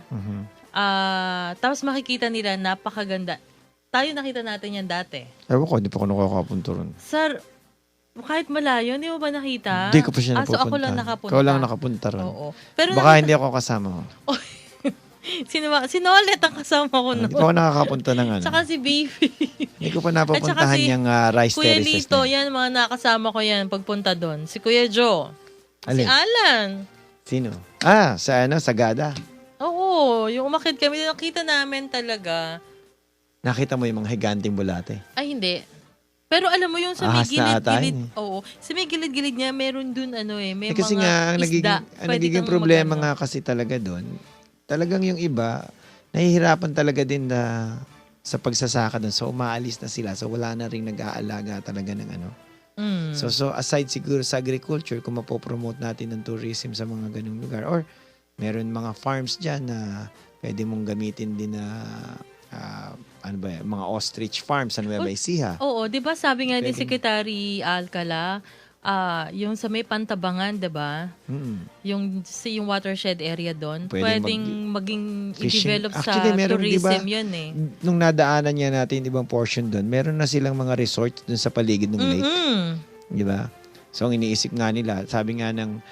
Tapos makikita nila napakaganda. Tayo nakita natin yan dati. Ewan ko, hindi pa ako nakakapunta ron. Sir, kahit malayo, hindi mo ba nakita? Hindi ko pa siya So napupunta. ako lang nakapunta. Ikaw lang nakapunta ron. Oo. Pero Baka hindi ako kasama mo. Sino ulit ang kasama ko Hindi noon? pa ako nakakapunta ng ano. Tsaka si Baby. Hindi ko pa napapuntahan At saka si yung rice Kuya terraces Lito, na. yan, mga nakasama ko yan pagpunta doon. Si Kuya Joe. Alin? Si Alan. Sino? Sa Gada. Oo, yung umakit kami, nakita namin talaga. Nakita mo yung mga higanting bulate. Ay, hindi. Pero alam mo yung sa may Ahas na ata gilid-gilid, yun oo, sa may gilid-gilid niya, meron dun may Kasi mga nga, ang isda. nagiging problema nga kasi talaga doon, talagang yung iba, nahihirapan talaga din na sa pagsasaka doon. So, umaalis na sila. So, wala na rin nag-aalaga talaga ng ano. So aside siguro sa agriculture, kung mapopromote natin ng tourism sa mga ganung lugar, or meron mga farms dyan na pwede mong gamitin din na mga ostrich farms sa Nueva Ecija. Oo, 'di ba sabi nga ni Pwedeng- Secretary Alcala, yung sa may Pantabangan, 'di ba? Yung watershed area doon, Pwedeng pwedeng maging fishing. i-develop sa Actually, meron, tourism di ba, 'yun eh. Nung nadaanan niya natin ibang portion doon, meron na silang mga resort doon sa paligid ng lake. Di ba? So, ang iniisip nga nila, sabi nga ng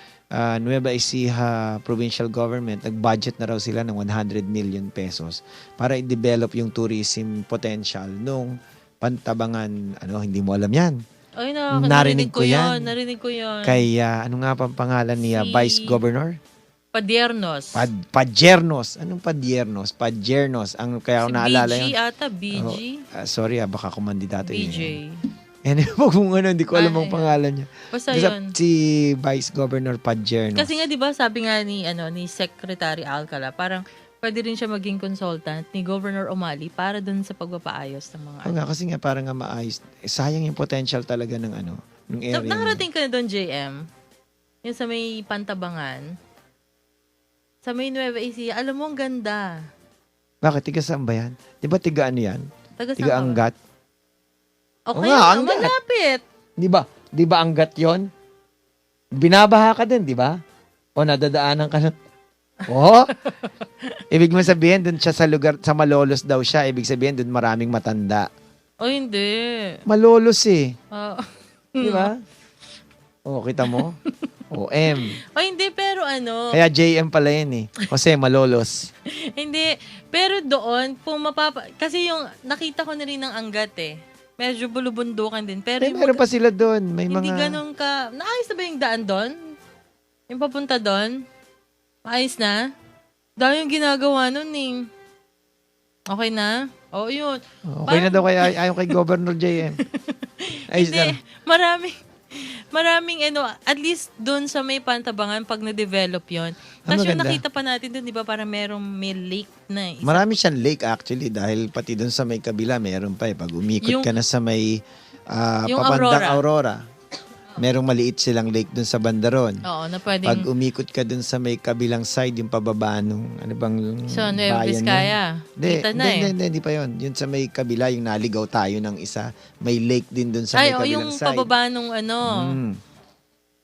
Nueva Ecija provincial government, nag-budget na raw sila ng 100 million pesos para i-develop yung tourism potential nung Pantabangan. Hindi mo alam yan. Ay, Narinig ko yan. Narinig ko yan. Kay, ano nga pang pangalan niya? Vice Governor? Padiernos. Padiernos. Anong Padiernos? Padiernos. Kaya ako naalala BG yun. ata, BG. Sorry, baka kumandidato yun. BJ. Kung hindi ko alam ang pangalan niya. Basta Basta yun. si Vice Governor Padiernos. Kasi nga 'di ba sabi nga ni Secretary Alcala, parang pwede rin siya maging consultant ni Governor Umali para dun sa pagpapaayos ng mga Oo nga, kasi nga parang nga maayos. Sayang yung potential talaga ng ng area. Nakarating ka na doon, JM? Yung sa may Pantabangan. Sa may Nueva Ecija. Alam mo, ang ganda. Bakit? Tiga saan ba yan? Di ba tiga ano yan? Tiga Angat? Okay, nga, Angat. malapit. Di ba? Di ba Angat yon? Binabaha ka din, di ba? O nadadaanan ka na. Oh! Ibig mo sabihin, dun siya sa lugar, sa Malolos daw siya. Ibig sabihin, dun maraming matanda. O hindi. Malolos eh. Di Di ba? O, kita mo? O hindi, pero Kaya JM pala yun eh. Jose Malolos. Hindi. Pero doon, kasi yung nakita ko na rin ng Angat eh. Medyo bulubundukan din. Pero Meron pa sila doon. May hindi mga... ganun ka... Naayos na ba yung daan doon? Yung papunta doon? Maayos na? Dahil yung ginagawa nun eh. Okay na? Oo, yun. Okay na daw kaya ayaw kay Governor JM. Ayos Hindi. na. Maraming at least doon sa may Pantabangan pag na-develop yon. Tapos yung maganda. nakita pa natin doon, di ba, parang may lake na. Marami siyang lake actually dahil pati doon sa may kabila meron pa eh. Pag umikot ka na sa may yung papandang Aurora, merong maliit silang lake doon sa bandaron. Oo, na pwedeng... Pag umikot ka doon sa may kabilang side, yung pababa nung Sa Nueva Vizcaya. Kita na eh. Hindi pa yun. Yun sa may kabila, yung naligaw tayo ng isa. May lake din doon sa may kabilang yung side. pababa nung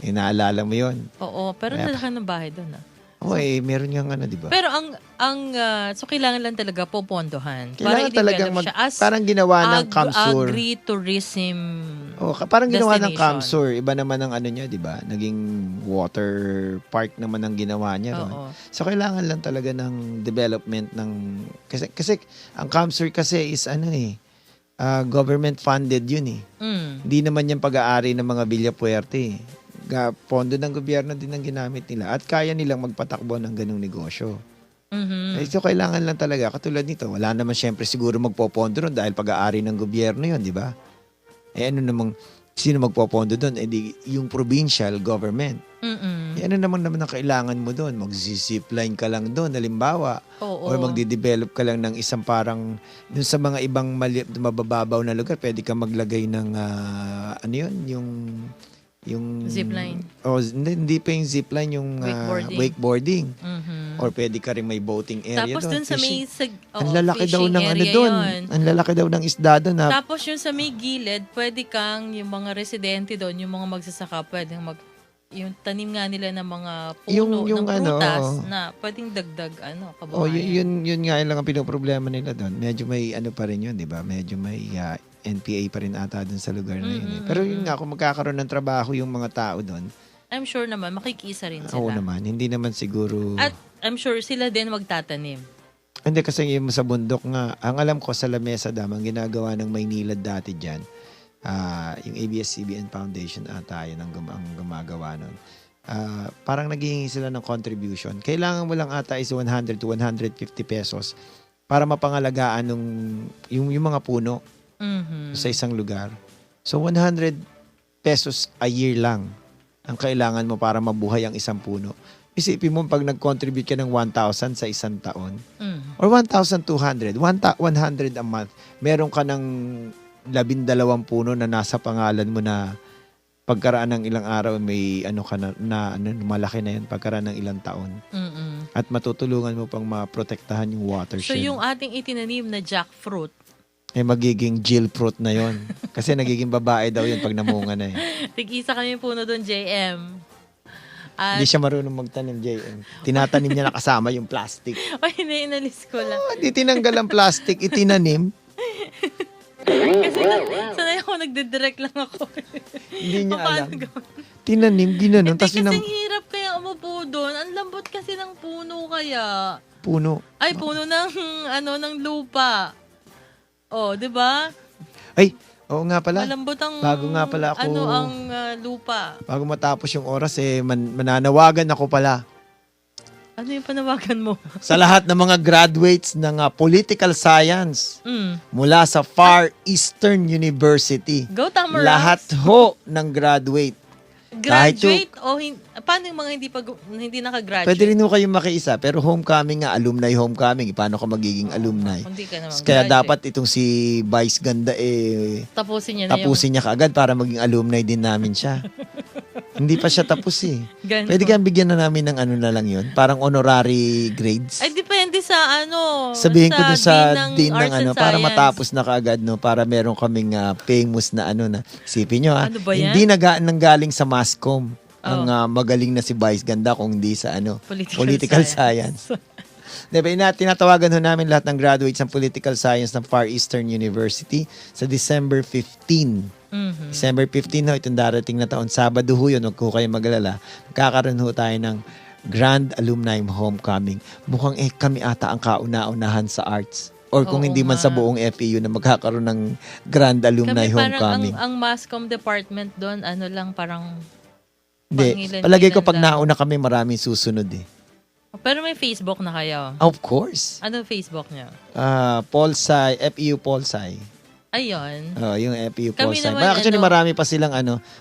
Naalala mo yun. Oo, pero Kaya- nalaki ng bahay doon ah. Oo, meron nga ano, di ba? Pero so kailangan lang talaga popondohan. Kailangan para talagang i-develop siya as parang ginawa ng Kamsur. agri-tourism Parang ginawa ng destination. Kamsur. Iba naman ang ano niya, di ba? Naging water park naman ang ginawa niya. Oo. So, kailangan lang talaga ng development ng... Kasi ang Kamsur kasi is government funded yun eh. Hindi naman yung pag-aari ng mga Villa Puerte. Pondo ng gobyerno din ang ginamit nila at kaya nilang magpatakbo ng ganung negosyo. So, kailangan lang talaga. Katulad nito, wala naman syempre siguro magpopondo ron dahil pag-aari ng gobyerno yun, di ba? Ano namang, sino magpopondo doon? Yung provincial government. Ano naman ang kailangan mo doon? Mag-zipline ka lang doon, halimbawa. Oo. Or magde-develop ka lang ng isang parang, dun sa mga ibang mabababaw na lugar, pwede ka maglagay ng, yung Zipline. Hindi pa yung zipline, yung wakeboarding. Or pwede ka rin may boating area Tapos doon. dun sa may Ang lalaki daw fishing ng ano area doon. yun. Ang lalaki daw ng isda doon. Tapos yung sa may gilid, pwede kang, yung mga residente doon, yung mga magsasaka, pwedeng yung tanim nga nila ng mga puno, ng prutas, na pwedeng dagdag, kabuhayan. Yun nga lang ang pinoproblema nila doon. Medyo may pa rin yun, di ba? Medyo may NPA pa rin ata doon sa lugar na yun. Pero yun nga, kung magkakaroon ng trabaho yung mga tao doon, I'm sure naman, makikisa rin sila. oo naman. Hindi naman siguro... At I'm sure sila din magtatanim. Hindi kasi yung sa bundok nga, ang alam ko sa Lamesa Dam, ang ginagawa ng Maynila dati dyan, yung ABS-CBN Foundation ata yun ang gumagawa nun. Parang naghihingi sila ng contribution. Kailangan mo lang ata is 100 to 150 pesos para mapangalagaan yung mga puno sa isang lugar. So 100 pesos a year lang ang kailangan mo para mabuhay ang isang puno. Isipin mo pag nag-contribute ka ng 1,000 sa isang taon or 1,200, 100 a month, meron ka ng 12 puno na nasa pangalan mo na pagkaraan ng ilang araw may malaki na yun pagkaraan ng ilang taon. At matutulungan mo pang maprotektahan yung watershed. So yung ating itinanim na jackfruit, magiging Jill fruit na yon. Kasi nagiging babae daw yun pag namunga na tig-isa kami puno doon, JM. Hindi siya marunong magtanim, JM. Tinatanim niya na kasama yung plastic. Ay, inalis ko lang. Hindi tinanggal ang plastic, itinanim. Kasi sanay ako, nagdidirect lang ako. Hindi niya alam. Gawin? Tinanim, ginanon. Kasi hirap kaya umupo doon. Ang lambot kasi ng puno kaya. Puno. Ay, puno ng lupa. Oh, 'di ba? Ay, oo nga pala. Malambot ang bago nga pala ako, ang lupa. Bago matapos yung oras mananawagan ako pala. Ano yung panawagan mo? Sa lahat ng mga graduates ng political science mula sa Far Eastern University. Go Tamara. Lahat ho ng graduate. Graduate o paano yung mga hindi nakagraduate? Pwede rin ho kayong makiisa, pero homecoming nga, alumni homecoming. Paano ka magiging alumni? Hindi ka naman Kaya graduate. dapat itong si Vice Ganda tapusin niya kaagad para maging alumni din namin siya. Hindi pa siya tapos Ganun. Pwede kang bigyan na namin ng na lang yun? Parang honorary grades? Ay, depende sa Sabihin ko dun sa dean ng Arts and para Science. matapos na kaagad, para meron kaming famous na na. Isipin nyo Ano ba yan? hindi nanggaling sa Mascom ang magaling na si Vice Ganda kung hindi sa political science. Diba, tinatawagan ho namin lahat ng graduates ng political science ng Far Eastern University sa December 15. December 15 ho, itong darating na taon. Sabado ho yun, huwag ko kayo magalala. Magkakaroon ho tayo ng Grand Alumni Homecoming. Mukhang kami ata ang kauna-unahan sa arts. Or kung hindi man sa buong FEU na magkakaroon ng Grand Alumni Homecoming. Parang ang Mascom department doon, parang hindi. Palagay ko pag nauna kami, maraming susunod Pero may Facebook na kayo. Of course. Ano Facebook niya? Polsci, FEU Polsci. Ayun. Yung FEU Kami Polsci. naman, Actually, marami pa silang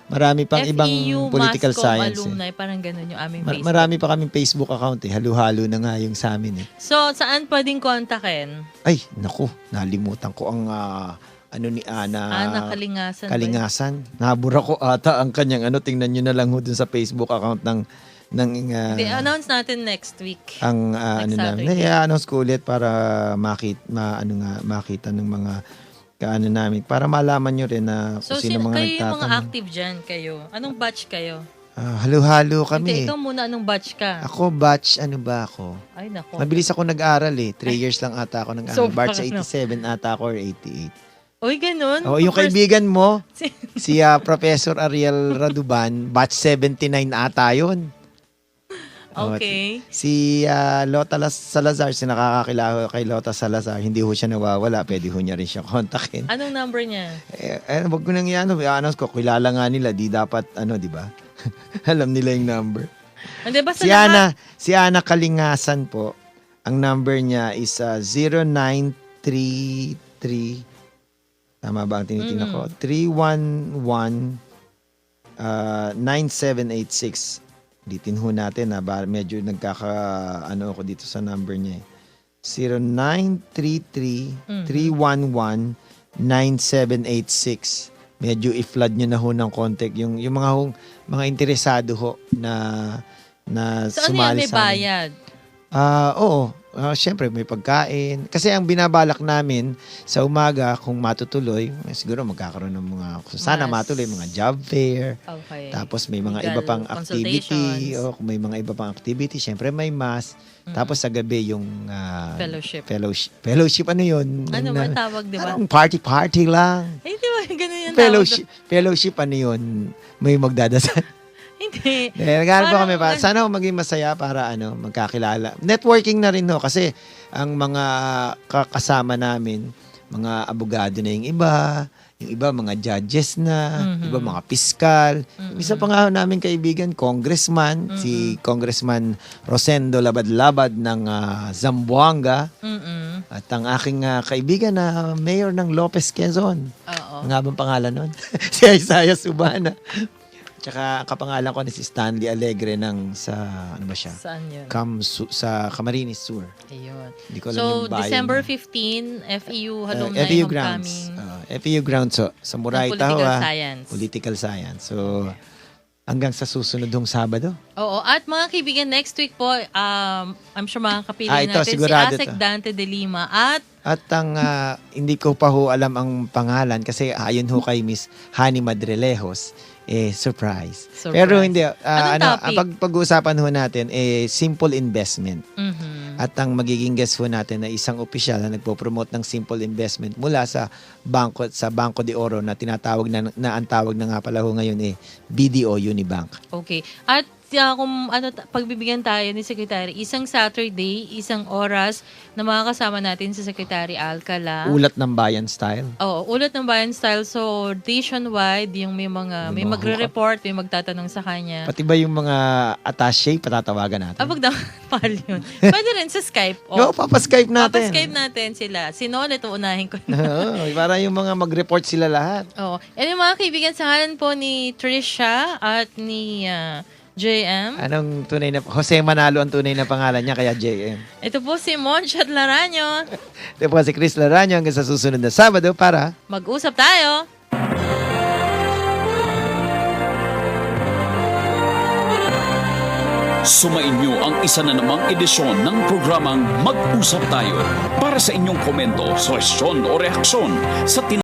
marami pang ibang FEU political Mascom science. alumni, parang ganun yung aming Facebook. Marami pa kaming Facebook account Halo-halo na nga yung sa amin So, saan pwedeng kontakin? Ay, naku, nalimutan ko ang ni Ana. Ana Kalingasan. Kalingasan. Nabura ko ata ang kanyang tingnan nyo na lang ho dun sa Facebook account ng announce natin next week. Ang namin. I-announce ko ulit para makita ng mga namin para malaman nyo rin na So, kung sino mga kayo yung mga nagtatanong. active dyan kayo. Anong batch kayo? Halo-halo Hindi, kami. ikaw muna, anong batch ka? Ako, batch, ano ba ako? Ay, nako. Mabilis ako nag-aral 3 years lang ata ako nag-aral. So, Batch baka, 87 ata ako or 88. Uy, ganun? Oh, yung First- kaibigan mo, si Professor Ariel Raduban, batch 79 ata yun. Oh, Okay. si Lota Salazar, si nakakakilala kay Lota Salazar, hindi ho siya nawawala. Pwede ho niya rin siya kontakin. Anong number niya? Wag ko nang i-announce ko. Kilala nga nila. Di dapat, di ba? Alam nila yung number. Hindi, basta Si Ana Kalingasan po, ang number niya is 0933, tama ba ang tinitingnan ko? 311-9786. Ulitin ho natin medyo ako dito sa number niya. 0933-311-9786. Medyo i-flood nyo na ho ng contact yung mga interesado ho na so, ano yan? sumali May sa amin. bayad? Oo. Siyempre, may pagkain. Kasi ang binabalak namin sa umaga, kung matutuloy, siguro magkakaroon ng sana matuloy, mga job fair. Okay. Tapos may mga Legal iba pang activity. consultations. Kung may mga iba pang activity, siyempre may mass. Tapos sa gabi yung Fellowship. Fellowship, ano yun? Ano ba tawag, di ba? Parang party-party lang. Eh, di ba? Ganun yung tawag. Fellowship, ano yun? May magdadasal. Hindi. Naghanap po Parang- kami sana ho maging masaya para magkakilala. Networking na rin ho kasi ang mga kasama namin, mga abogado na yung iba mga judges na, iba mga piskal. Yung isa pa nga ho namin kaibigan, congressman, si Congressman Rosendo Labad-Labad ng Zamboanga. At ang aking kaibigan na mayor ng Lopez, Quezon. Oo. Ang nga bang pangalan nun? Si Isaiah Subana. Tsaka kapangalan ko ni si Stanley Alegre sa ano ba siya? Saan yun? Sa Camarines Sur. Ayun. Hindi ko alam So, yung bayan. December 15, FEU Alumni FEU Homecoming. grounds. FEU grounds sa Murayta. Political Science. Political Science. So, hanggang sa susunod hong Sabado. Oo. At mga kaibigan, next week po, I'm sure makakapili Ito, natin si sigurado Asek to. Dante de Lima at At ang hindi ko pa ho alam ang pangalan kasi ayon ho kay Miss Hani Madrelejos, surprise. Pero hindi, Anong topic? pag-uusapan ho natin, simple investment. Mhm. At ang magiging guest ho natin na isang opisyal na nagpo-promote ng simple investment mula sa Banco de Oro na tinatawag na ang tawag na nga pala ho ngayon BDO Unibank. Okay. At kung pagbibigyan tayo ni Secretary, isang Saturday, isang oras na makakasama natin si Secretary Alcala. Ulat ng bayan style. Oo, ulat ng bayan style. So, nationwide, yung may mga magre-report, may magtatanong sa kanya. Pati ba yung mga attaché patatawagan natin? Wag daw, mahal yun. Pwede rin sa Skype. No, papaskype natin. Papaskype natin sila. Si Nolet, uunahin ko. Oo, para yung mga mag-report sila lahat. Oo. And yung mga kaibigan, sa ngalan po ni Trisha at ni JM. Anong tunay na... Jose Manalo ang tunay na pangalan niya, kaya JM. Ito po si Monch at Laranyo. Ito po si Chris Laranyo hanggang sa susunod na Sabado para... Mag-usap tayo. Sumainyo ang isa na namang edisyon ng programang Mag-usap Tayo. Para sa inyong komento, suwestyon o reaksyon sa